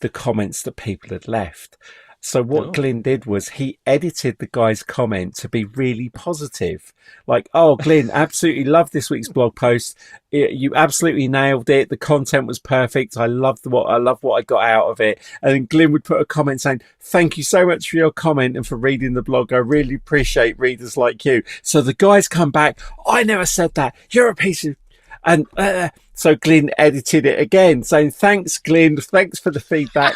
the comments that people had left. So what Glyn did was he edited the guy's comment to be really positive. Like, oh, Glyn, absolutely love this week's blog post. You absolutely nailed it. The content was perfect. I love what I got out of it. And then Glyn would put a comment saying, thank you so much for your comment and for reading the blog. I really appreciate readers like you. So the guys come back. I never said that. You're a piece of... And so Glyn edited it again, saying, thanks, Glyn. Thanks for the feedback.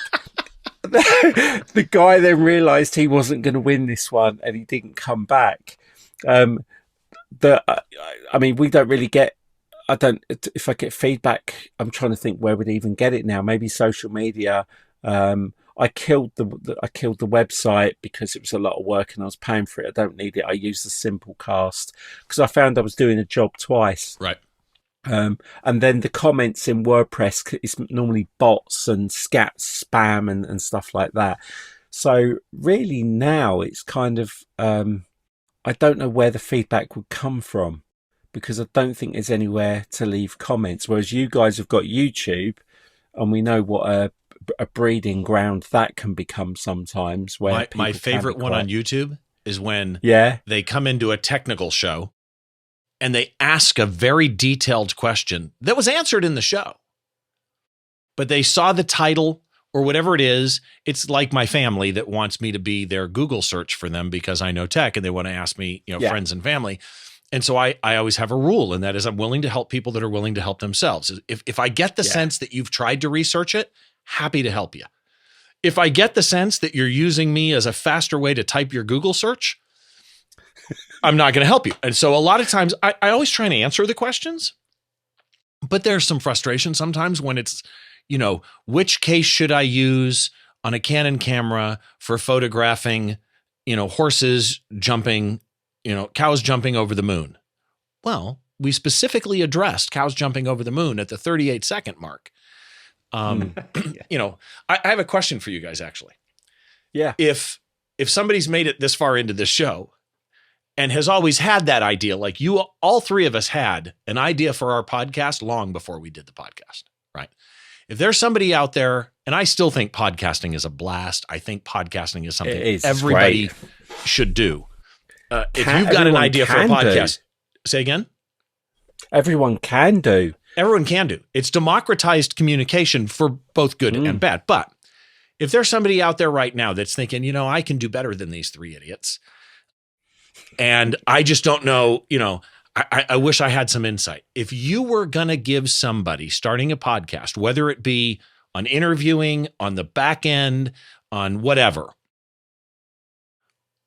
The guy then realised he wasn't going to win this one, and he didn't come back. I mean, we don't really get. If I get feedback, I'm trying to think where we'd even get it now. Maybe social media. I killed the website because it was a lot of work and I was paying for it. I don't need it. I use the Simplecast because I found I was doing a job twice. Right. And then the comments in WordPress is normally bots and spam and stuff like that. So really now it's kind of, I don't know where the feedback would come from, because I don't think there's anywhere to leave comments. Whereas you guys have got YouTube, and we know what a breeding ground that can become sometimes. Where my favorite one on YouTube is when they come into a technical show and they ask a very detailed question that was answered in the show, but they saw the title or whatever it is. It's like my family that wants me to be their Google search for them because I know tech, and they want to ask me, friends and family. And so I always have a rule, and that is I'm willing to help people that are willing to help themselves. If I get the sense that you've tried to research it, happy to help you. If I get the sense that you're using me as a faster way to type your Google search, I'm not going to help you. And so a lot of times I always try and answer the questions, but there's some frustration sometimes when it's, which case should I use on a Canon camera for photographing, horses jumping, cows jumping over the moon? Well, we specifically addressed cows jumping over the moon at the 38-second mark. I have a question for you guys, actually. Yeah. If somebody's made it this far into this show and has always had that idea, like all three of us had an idea for our podcast long before we did the podcast, right? If there's somebody out there, and I still think podcasting is a blast. I think podcasting is something everybody should do. If you've got an idea for a podcast, say again? Everyone can do. Everyone can do. It's democratized communication for both good and bad. But if there's somebody out there right now that's thinking, I can do better than these three idiots, and I just don't know, I wish I had some insight. If you were going to give somebody starting a podcast, whether it be on interviewing, on the back end, on whatever,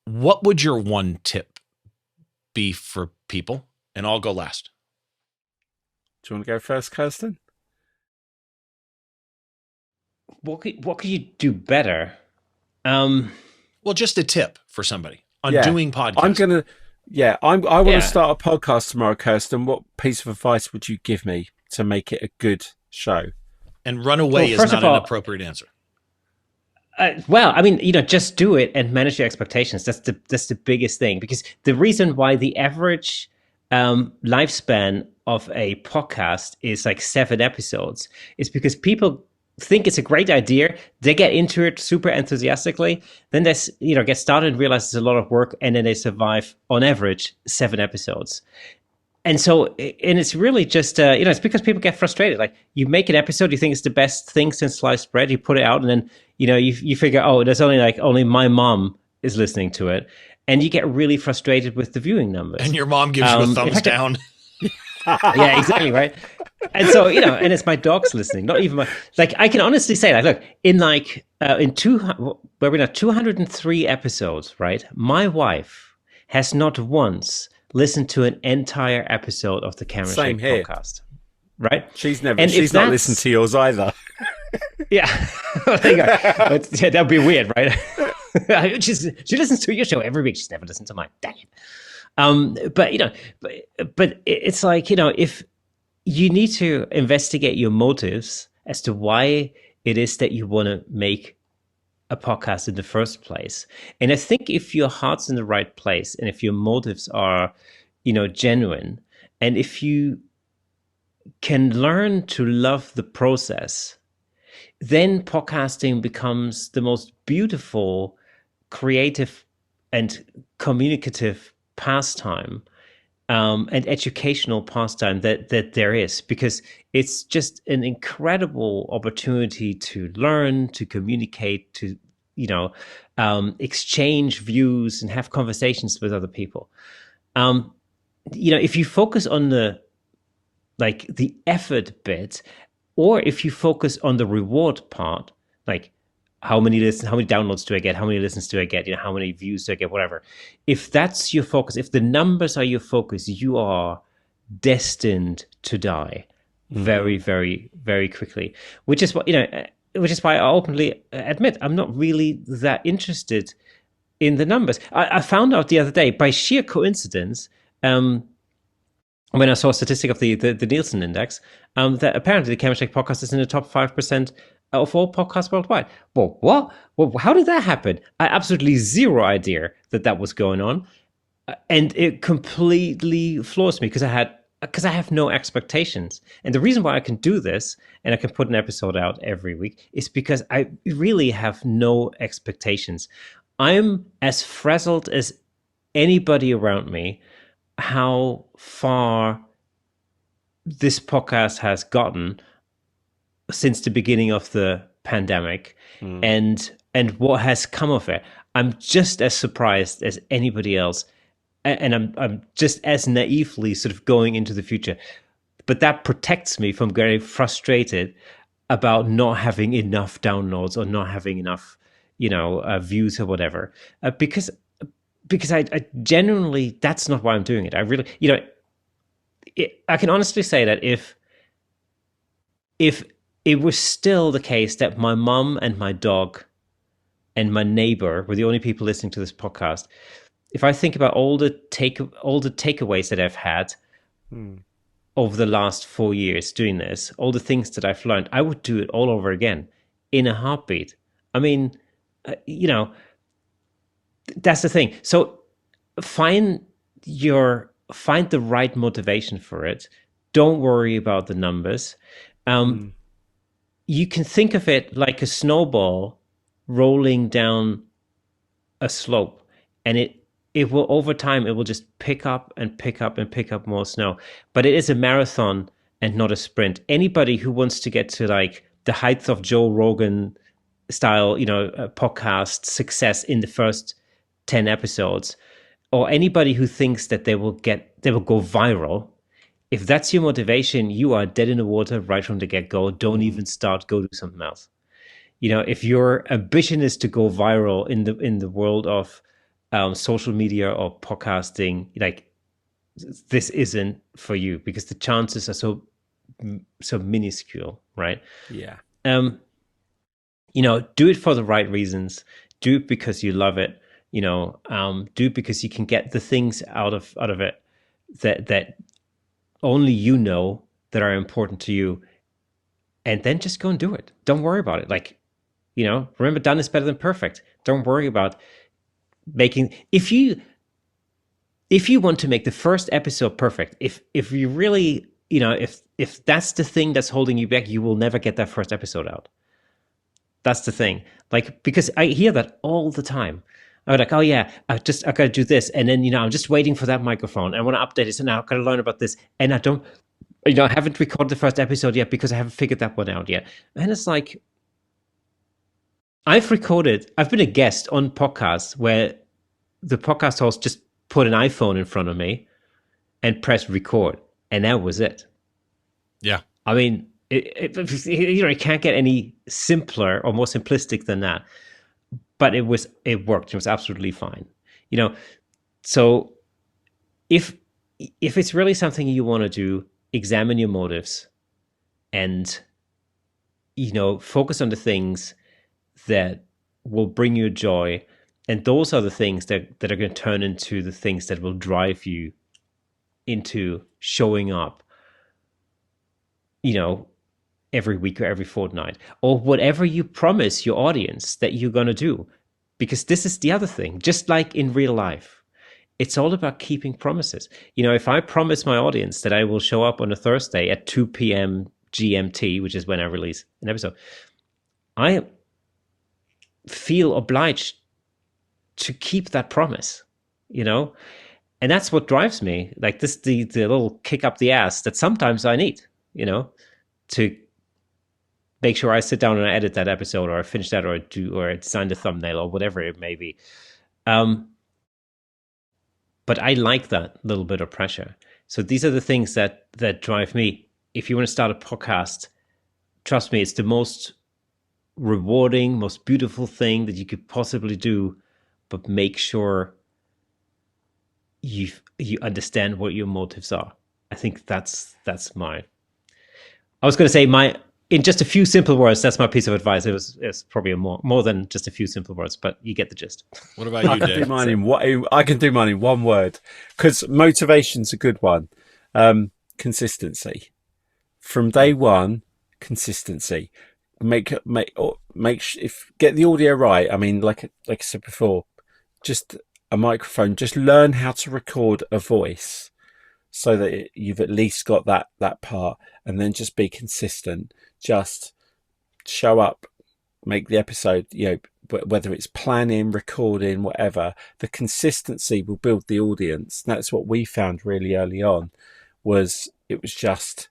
what would your one tip be for people? And I'll go last. Do you want to go first, Kersten? What could you do better? Well, just a tip for somebody on doing podcasting. I want to start a podcast tomorrow, Kersten. What piece of advice would you give me to make it a good show? And run away is not an appropriate answer. Just do it and manage your expectations. That's the biggest thing, because the reason why the average lifespan of a podcast is like 7 episodes is because people think it's a great idea. They get into it super enthusiastically. Then they get started and realize it's a lot of work, and then they survive on average 7 episodes. And so, and it's really just, it's because people get frustrated. Like, you make an episode, you think it's the best thing since sliced bread, you put it out, and then, you figure, there's only my mom is listening to it. And you get really frustrated with the viewing numbers. And your mom gives you a thumbs down. Yeah, exactly, right? And so, and it's my dogs listening, not even I can honestly say, look, in 203 episodes, right? My wife has not once listened to an entire episode of the Camera Shake podcast, right? She's not listened to yours either. Yeah. That'd be weird, right? She listens to your show every week. She's never listened to mine. Dang it. But it's like, if you need to investigate your motives as to why it is that you want to make a podcast in the first place. And I think if your heart's in the right place, and if your motives are, genuine, and if you can learn to love the process, then podcasting becomes the most beautiful, creative, and communicative pastime and educational pastime that there is, because it's just an incredible opportunity to learn, to communicate, to exchange views and have conversations with other people. If you focus on the effort bit, or if you focus on the reward part, like how many downloads do I get? How many listens do I get? How many views do I get? Whatever. If that's your focus, if the numbers are your focus, you are destined to die very, very, very quickly. Which is why I openly admit I'm not really that interested in the numbers. I found out the other day, by sheer coincidence, when I saw a statistic of the Nielsen index, that apparently the Camera Shake podcast is in the top 5% of all podcasts worldwide. Well, what? Well, how did that happen? I absolutely zero idea that was going on, and it completely floors me because I have no expectations. And the reason why I can do this and I can put an episode out every week is because I really have no expectations. I'm as frazzled as anybody around me how far this podcast has gotten since the beginning of the pandemic, and what has come of it. I'm just as surprised as anybody else, and I'm just as naively sort of going into the future. But that protects me from getting frustrated about not having enough downloads or not having enough, views or whatever, because I genuinely, that's not why I'm doing it. I really, I can honestly say that if it was still the case that my mom and my dog and my neighbor were the only people listening to this podcast, if I think about all the takeaways that I've had over the last 4 years doing this, all the things that I've learned, I would do it all over again in a heartbeat. I mean, that's the thing. So find the right motivation for it. Don't worry about the numbers. You can think of it like a snowball rolling down a slope, and it will, over time, it will just pick up and pick up and pick up more snow. But it is a marathon and not a sprint. Anybody who wants to get to like the heights of Joe Rogan style, podcast success in the first 10 episodes, or anybody who thinks that they will go viral, if that's your motivation, you are dead in the water right from the get-go. Don't even start. Go do something else. If your ambition is to go viral in the world of social media or podcasting, like, this isn't for you because the chances are so minuscule, right? Yeah. Do it for the right reasons. Do it because you love it. Do it because you can get the things out of it that only that are important to you, and then just go and do it. Don't worry about it. Like, remember, done is better than perfect. Don't worry about making, if you want to make the first episode perfect, if you really, if that's the thing that's holding you back, you will never get that first episode out. That's the thing. Like, because I hear that all the time. I'm like, oh yeah, I got to do this, and then I'm just waiting for that microphone. I want to update it, so now I've got to learn about this, and I don't, I haven't recorded the first episode yet because I haven't figured that one out yet. And it's like, I've been a guest on podcasts where the podcast host just put an iPhone in front of me and pressed record, and that was it. Yeah, I mean, it can't get any simpler or more simplistic than that. But it worked. It was absolutely fine. So if it's really something you want to do, examine your motives and, focus on the things that will bring you joy. And those are the things that are going to turn into the things that will drive you into showing up, every week or every fortnight, or whatever you promise your audience that you're going to do. Because this is the other thing, just like in real life, it's all about keeping promises. If I promise my audience that I will show up on a Thursday at 2 p.m. GMT, which is when I release an episode, I feel obliged to keep that promise, and that's what drives me. Like this, the little kick up the ass that sometimes I need, to make sure I sit down and I edit that episode, or I finish that, or I design the thumbnail, or whatever it may be. But I like that little bit of pressure. So these are the things that drive me. If you want to start a podcast, trust me, it's the most rewarding, most beautiful thing that you could possibly do. But make sure you understand what your motives are. I think that's mine. I was going to say in just a few simple words, that's my piece of advice. It's probably more than just a few simple words, but you get the gist. What about you, Dave? I can do mine in one word, because motivation's a good one. Consistency. From day one, consistency. get the audio right. I mean, like I said before, just a microphone. Just learn how to record a voice so that you've at least got that part, and then just be consistent. Just show up, make the episode. Whether it's planning, recording, whatever, the consistency will build the audience. That's what we found really early on. It was just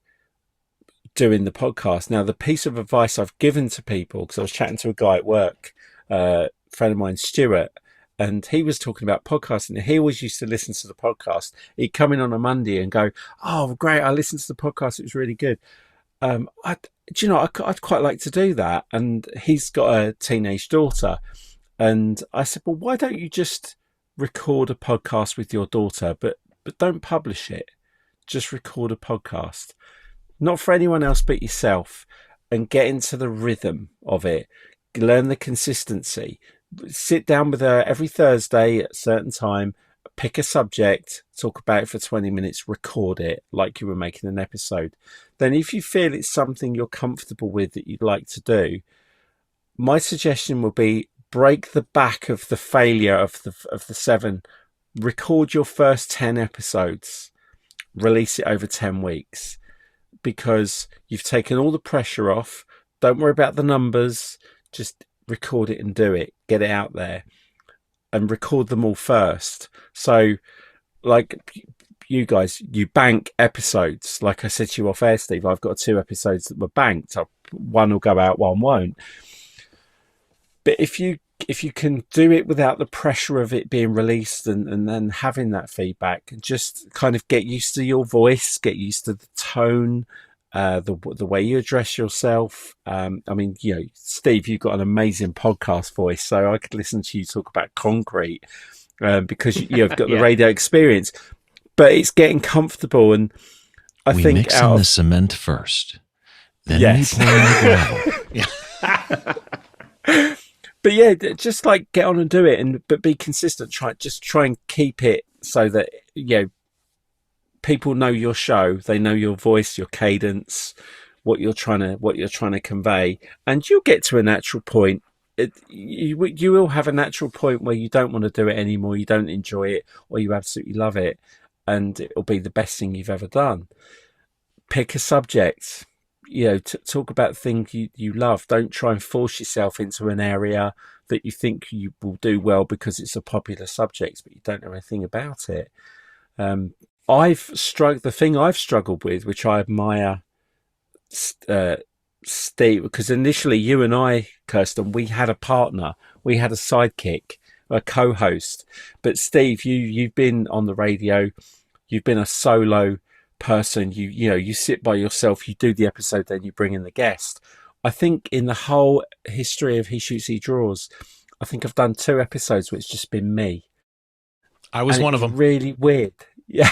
doing the podcast. Now, the piece of advice I've given to people, because I was chatting to a guy at work, a friend of mine, Stuart, and he was talking about podcasting. He always used to listen to the podcast. He'd come in on a Monday and go, "Oh, great, I listened to the podcast. It was really good." I'd quite like to do that. And he's got a teenage daughter. And I said, well, why don't you just record a podcast with your daughter, but don't publish it. Just record a podcast. Not for anyone else but yourself, and get into the rhythm of it. Learn the consistency. Sit down with her every Thursday at a certain time, pick a subject, talk about it for 20 minutes, record it like you were making an episode. Then if you feel it's something you're comfortable with that you'd like to do, my suggestion would be break the back of the failure of the 7. Record your first 10 episodes, release it over 10 weeks, because you've taken all the pressure off. Don't worry about the numbers, just record it and do it. Get it out there and record them all first. So like you guys, you bank episodes. Like I said to you off air, Steve, I've got 2 episodes that were banked. One will go out, one won't. But if you can do it without the pressure of it being released and then having that feedback, and just kind of get used to your voice, get used to the tone, the way you address yourself. Steve, you've got an amazing podcast voice, so I could listen to you talk about concrete because you've got the radio experience. But it's getting comfortable, and we mix in the cement first, then we pour in the gravel. But yeah, just like get on and do it, but be consistent. Try and keep it so that people know your show, they know your voice, your cadence, what you're trying to convey, and you'll get to a natural point. You will have a natural point where you don't want to do it anymore, you don't enjoy it, or you absolutely love it, and it'll be the best thing you've ever done. Pick a subject. Talk about things you love. Don't try and force yourself into an area that you think you will do well because it's a popular subject, but you don't know anything about it. The thing I've struggled with, which I admire Steve, because initially you and I, Kersten, we had a partner, we had a sidekick, a co-host. But Steve, you've been on the radio, you've been a solo person, you sit by yourself, you do the episode, then you bring in the guest. I think in the whole history of He Shoots, He Draws, I think I've done 2 episodes where it's just been me. I was one of them. Really weird. Yeah,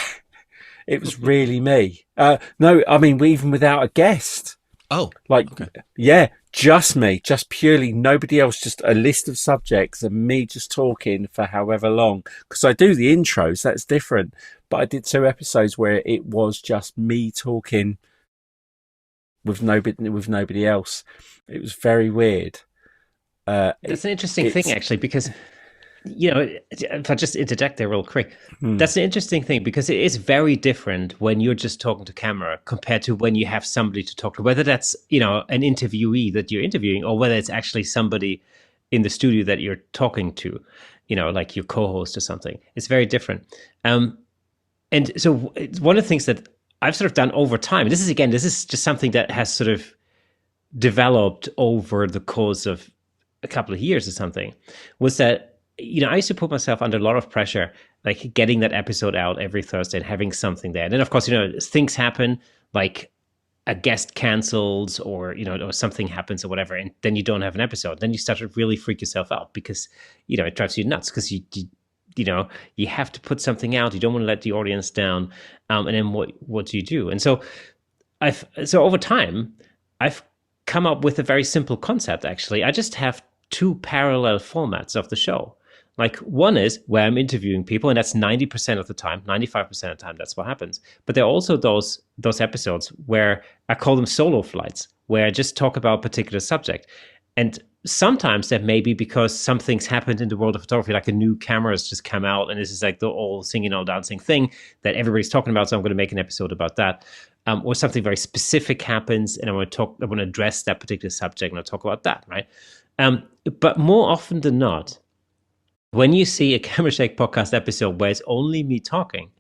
it was really me. No, I mean, even without a guest. Oh, okay. Yeah, just me, just purely nobody else, just a list of subjects and me just talking for however long. Because I do the intros, that's different. But I did 2 episodes where it was just me talking with nobody else. It was very weird. That's an interesting thing, actually, because if I just interject there real quick, that's an interesting thing, because it is very different when you're just talking to camera compared to when you have somebody to talk to, whether that's, an interviewee that you're interviewing, or whether it's actually somebody in the studio that you're talking to, like your co-host or something. It's very different. And so one of the things that I've sort of done over time, this is just something that has sort of developed over the course of a couple of years or something, was that, I used to put myself under a lot of pressure, like getting that episode out every Thursday and having something there. And then, of course, things happen, like a guest cancels or something happens or whatever, and then you don't have an episode. Then you start to really freak yourself out because, it drives you nuts because you have to put something out. You don't want to let the audience down. And then what do you do? And so over time, I've come up with a very simple concept, actually. I just have 2 parallel formats of the show. Like, one is where I'm interviewing people, and that's 90% of the time, 95% of the time, that's what happens. But there are also those episodes where I call them solo flights, where I just talk about a particular subject. And sometimes that may be because something's happened in the world of photography, like a new camera has just come out, and this is like the all singing, all dancing thing that everybody's talking about. So I'm going to make an episode about that. Or something very specific happens, and I want to address that particular subject, and I'll talk about that, right? But more often than not, when you see a Camera Shake podcast episode where it's only me talking,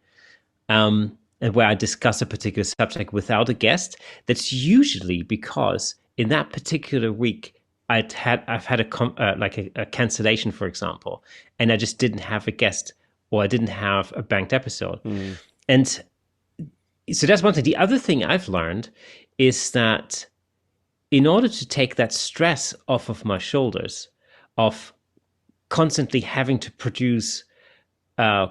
and where I discuss a particular subject without a guest, that's usually because in that particular week I've had a cancellation, for example, and I just didn't have a guest, or I didn't have a banked episode. And so that's one thing. The other thing I've learned is that in order to take that stress off of my shoulders of constantly having to produce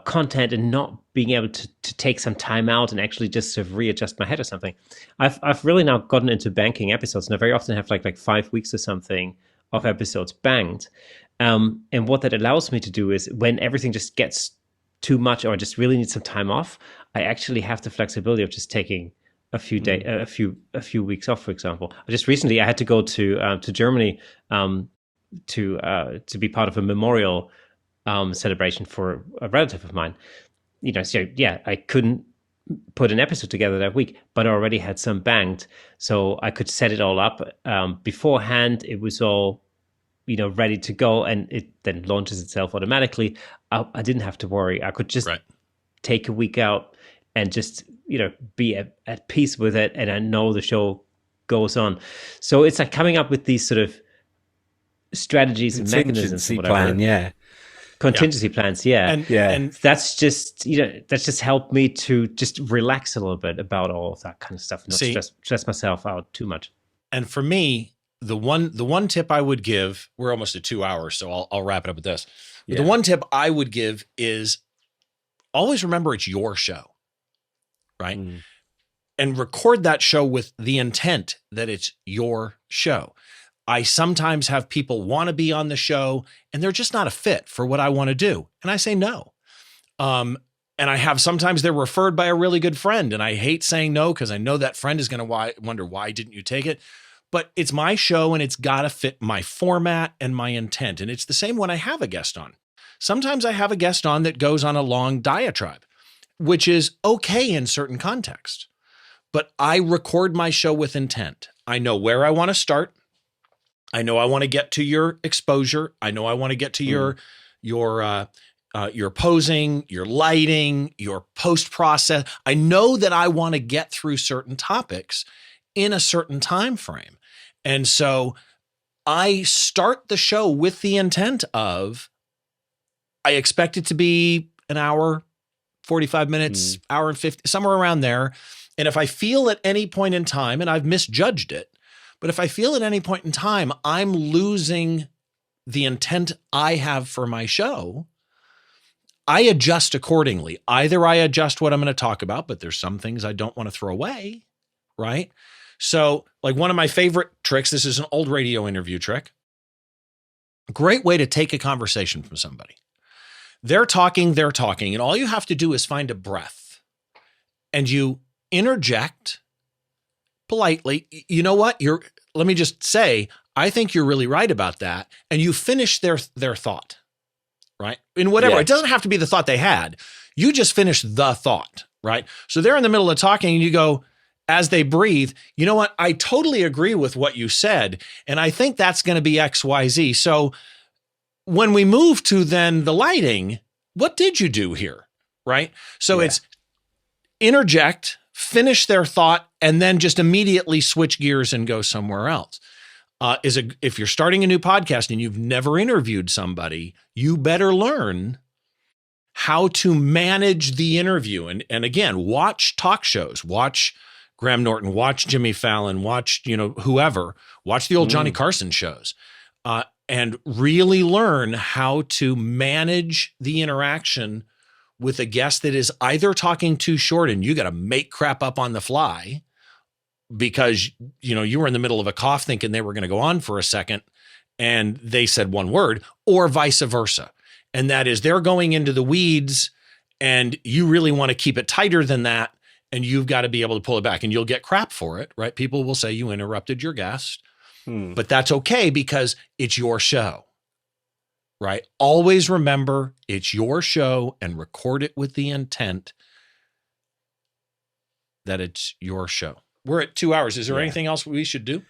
content and not being able to take some time out and actually just sort of readjust my head or something, I've really now gotten into banking episodes, and I very often have like 5 weeks or something of episodes banked. And what that allows me to do is when everything just gets too much, or I just really need some time off, I actually have the flexibility of just taking a few days, a few weeks off. For example, I had to go to Germany to be part of a memorial celebration for a relative of mine. So yeah, I couldn't put an episode together that week, but I already had some banked, so I could set it all up beforehand. It was all ready to go, and it then launches itself automatically. I didn't have to worry. I could just take a week out and just be at peace with it, and I know the show goes on. So it's like coming up with these sort of strategies and mechanisms, and whatever. Contingency plans, and that's just helped me to just relax a little bit about all of that kind of stuff, and not stress myself out too much. And for me, the one tip I would give, we're almost at 2 hours, so I'll wrap it up with this. The one tip I would give is always remember it's your show, right? And record that show with the intent that it's your show. I sometimes have people want to be on the show and they're just not a fit for what I want to do. And I say no. And I have sometimes they're referred by a really good friend, and I hate saying no because I know that friend is going to wonder, why didn't you take it? But it's my show and it's got to fit my format and my intent. And it's the same when I have a guest on. Sometimes I have a guest on that goes on a long diatribe, which is okay in certain contexts. But I record my show with intent. I know where I want to start. I know I want to get to your exposure. I know I want to get to your posing, your lighting, your post process. I know that I want to get through certain topics in a certain time frame. And so I start the show with the intent of, I expect it to be an hour, 45 minutes, hour and 50, somewhere around there. And if I feel at any point in time, and I've misjudged it, but if I feel at any point in time, I'm losing the intent I have for my show, I adjust accordingly. Either I adjust what I'm going to talk about, but there's some things I don't want to throw away, right? So like one of my favorite tricks, this is an old radio interview trick. Great way to take a conversation from somebody. They're talking, and all you have to do is find a breath, and you interject politely. You know what? Let me just say, I think you're really right about that. And you finish their thought, right? In whatever, it doesn't have to be the thought they had. You just finish the thought, right? So they're in the middle of talking and you go, as they breathe, you know what? I totally agree with what you said. And I think that's going to be X, Y, Z. So when we move to then the lighting, what did you do here? Right? So it's interject, finish their thought, and then just immediately switch gears and go somewhere else. If you're starting a new podcast and you've never interviewed somebody, you better learn how to manage the interview. And again, watch talk shows, watch Graham Norton, watch Jimmy Fallon, watch, whoever, watch the old Johnny Carson shows, and really learn how to manage the interaction with a guest that is either talking too short and you got to make crap up on the fly because, you were in the middle of a cough thinking they were going to go on for a second and they said one word, or vice versa. And that is they're going into the weeds and you really want to keep it tighter than that. and you've got to be able to pull it back, and you'll get crap for it, right? People will say you interrupted your guest, but that's okay because it's your show, right? Always remember it's your show and record it with the intent that it's your show. We're at 2 hours. Is there anything else we should do?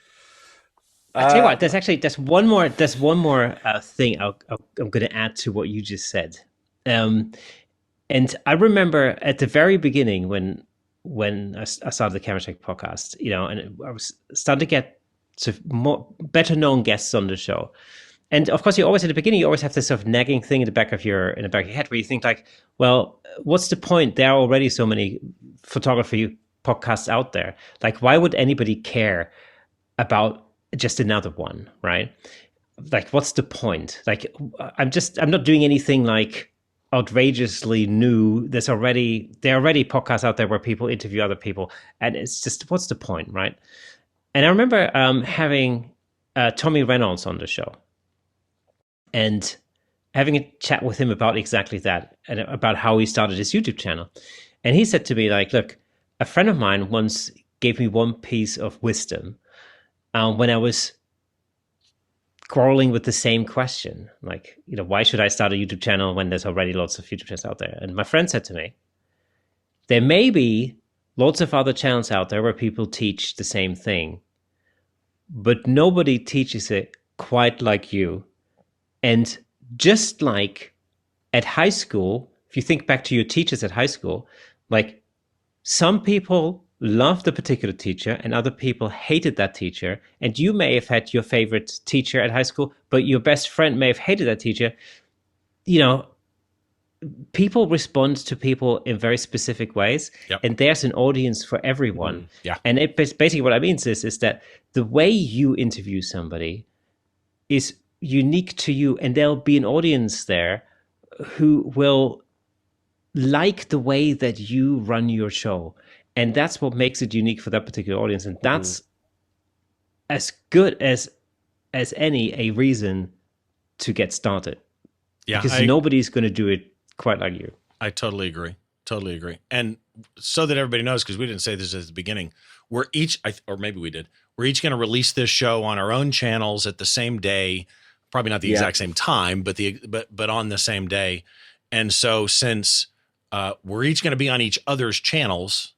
I tell you what, there's one more thing I'm going to add to what you just said. And I remember at the very beginning when I started the Camera Check podcast, and I was starting to get better known guests on the show. And of course, you always at the beginning, you always have this sort of nagging thing in the back of your head where you think like, well, what's the point? There are already so many photography podcasts out there. Like, why would anybody care about just another one, right? Like, what's the point? Like, I'm not doing anything like outrageously new. There are already podcasts out there where people interview other people, and it's just, what's the point, right? And I remember having Tommy Reynolds on the show and having a chat with him about exactly that, and about how he started his YouTube channel. And he said to me, like, look, a friend of mine once gave me one piece of wisdom when I was quarreling with the same question, like, why should I start a YouTube channel when there's already lots of YouTube channels out there? And my friend said to me, there may be lots of other channels out there where people teach the same thing, but nobody teaches it quite like you. And just like at high school, if you think back to your teachers at high school, like, some people loved a particular teacher and other people hated that teacher. And you may have had your favorite teacher at high school, but your best friend may have hated that teacher. People respond to people in very specific ways. Yep. And there's an audience for everyone. Yeah. And basically what I mean is that the way you interview somebody is unique to you, and there'll be an audience there who will like the way that you run your show. And that's what makes it unique for that particular audience. And that's as good as any a reason to get started. Yeah, because nobody's going to do it quite like you. I totally agree. And so that everybody knows, because we didn't say this at the beginning, we're each, or maybe we did, we're each going to release this show on our own channels at the same day, probably not the exact same time, but on the same day. And so since we're each going to be on each other's channels,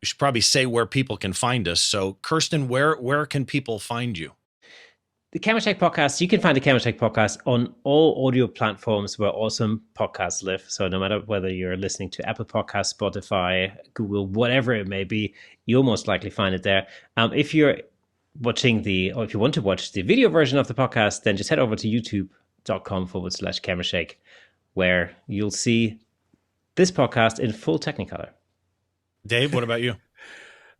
we should probably say where people can find us. So, Kersten, where can people find you? The Camera Check podcast, you can find the Camera Check podcast on all audio platforms where awesome podcasts live. So no matter whether you're listening to Apple Podcasts, Spotify, Google, whatever it may be, you'll most likely find it there. If you're watching or if you want to watch the video version of the podcast, then just head over to youtube.com/Camera Shake, where you'll see this podcast in full Technicolor. Dave, what about you?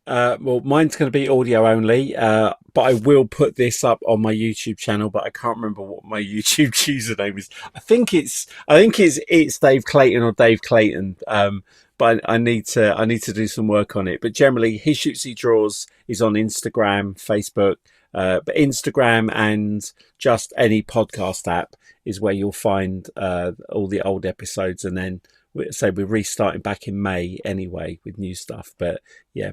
Well, mine's going to be audio only, but I will put this up on my YouTube channel, but I can't remember what my YouTube username is. I think it's Dave Clayton or Dave Clayton. But I need to do some work on it. But generally, He Shoots, He Draws is on Instagram, Facebook, but Instagram and just any podcast app is where you'll find all the old episodes. And then we're restarting back in May anyway with new stuff. But yeah.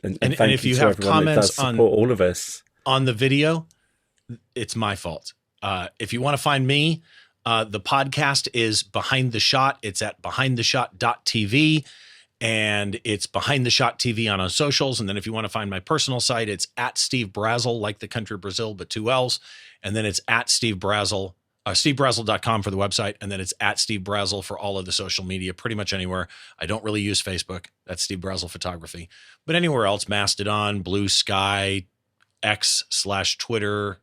And thank if you you to have everyone that does comments support all of us on the video, it's my fault. If you want to find me, the podcast is Behind the Shot. It's at behindtheshot.tv, and it's Behind the Shot TV on our socials. And then if you want to find my personal site, it's at Steve Brazill, like the country Brazil, but 2 L's. And then it's at Steve Brazill, stevebrazill.com for the website. And then it's at Steve Brazill for all of the social media, pretty much anywhere. I don't really use Facebook. That's Steve Brazill Photography. But anywhere else, Mastodon, Blue Sky, X/Twitter,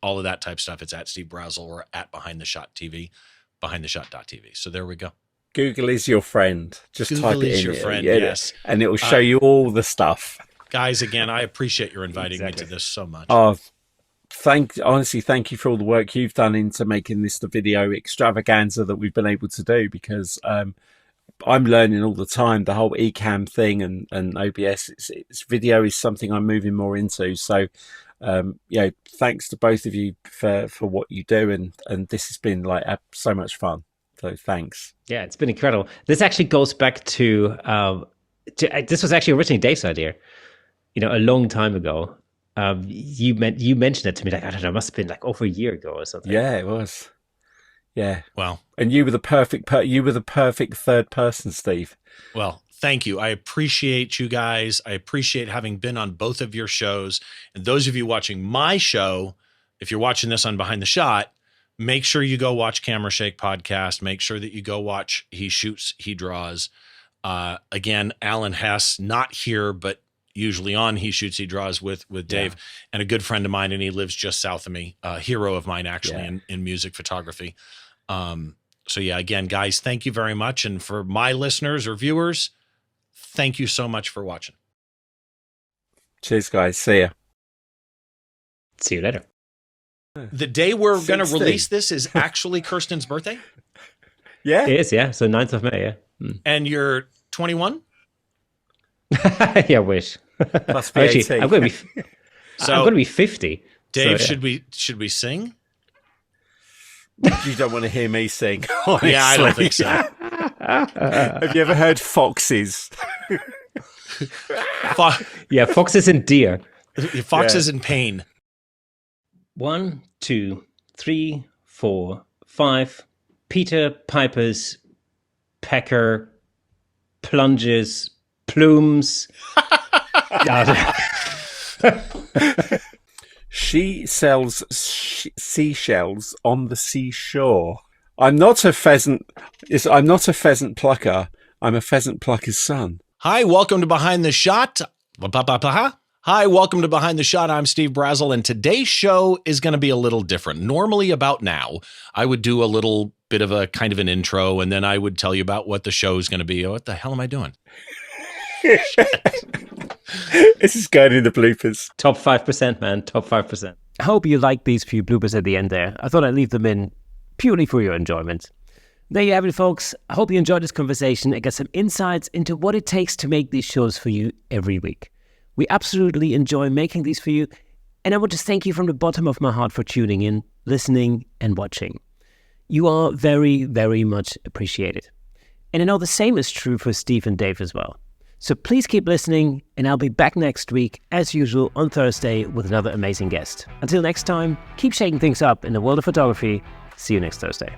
all of that type stuff, it's at Steve Brazill or at Behind the Shot TV, behindtheshot.tv. So there we go. Google is your friend. Just Google type it is in. Your friend, yes. And it will show you all the stuff. Guys, again, I appreciate your inviting me to this so much. Oh, honestly, thank you for all the work you've done into making this the video extravaganza that we've been able to do, because I'm learning all the time. The whole Ecamm thing and OBS, it's video is something I'm moving more into. So, thanks to both of you for what you do, and this has been like so much fun. So thanks. Yeah, it's been incredible. This actually goes back to this was actually originally Dave's idea, a long time ago. You mentioned it to me, like, I don't know, it must have been like over a year ago or something. Yeah, it was. Yeah. Well, and you were the perfect third person, Steve. Well, thank you. I appreciate you guys. I appreciate having been on both of your shows. And those of you watching my show, if you're watching this on Behind the Shot, make sure you go watch Camera Shake Podcast. Make sure that you go watch He Shoots, He Draws. Again, Alan Hess, not here, but usually on He Shoots, He Draws with Dave, and a good friend of mine, and he lives just south of me, a hero of mine, actually, in music photography. So yeah, again, guys, thank you very much. And for my listeners or viewers, thank you so much for watching. Cheers, guys. See ya. See you later. The day we're going to release this is actually Kersten's birthday? Yeah. It is, yeah. So 9th of May, yeah. And you're 21? Yeah, wish. Must be 18. I'm going to be 50. Dave, so, yeah. should we sing? You don't want to hear me sing, honestly. Yeah, I don't think so. Have you ever heard foxes? Yeah, foxes and deer. Foxes in pain. 1, 2, 3, 4, 5. Peter Piper's pecker plunges plumes. She sells seashells on the seashore. I'm not a pheasant plucker. I'm a pheasant plucker's son. Hi, welcome to Behind the Shot. Hi, welcome to Behind the Shot. I'm Steve Brazill, and today's show is going to be a little different. Normally, about now, I would do a little bit of a kind of an intro, and then I would tell you about what the show is going to be. What the hell am I doing? This is going in the bloopers. Top 5%, man. Top 5%. I hope you liked these few bloopers at the end there. I thought I'd leave them in purely for your enjoyment. There you have it, folks. I hope you enjoyed this conversation and get some insights into what it takes to make these shows for you every week. We absolutely enjoy making these for you, and I want to thank you from the bottom of my heart for tuning in, listening, and watching. You are very, very much appreciated. And I know the same is true for Steve and Dave as well. So please keep listening, and I'll be back next week, as usual, on Thursday with another amazing guest. Until next time, keep shaking things up in the world of photography. See you next Thursday.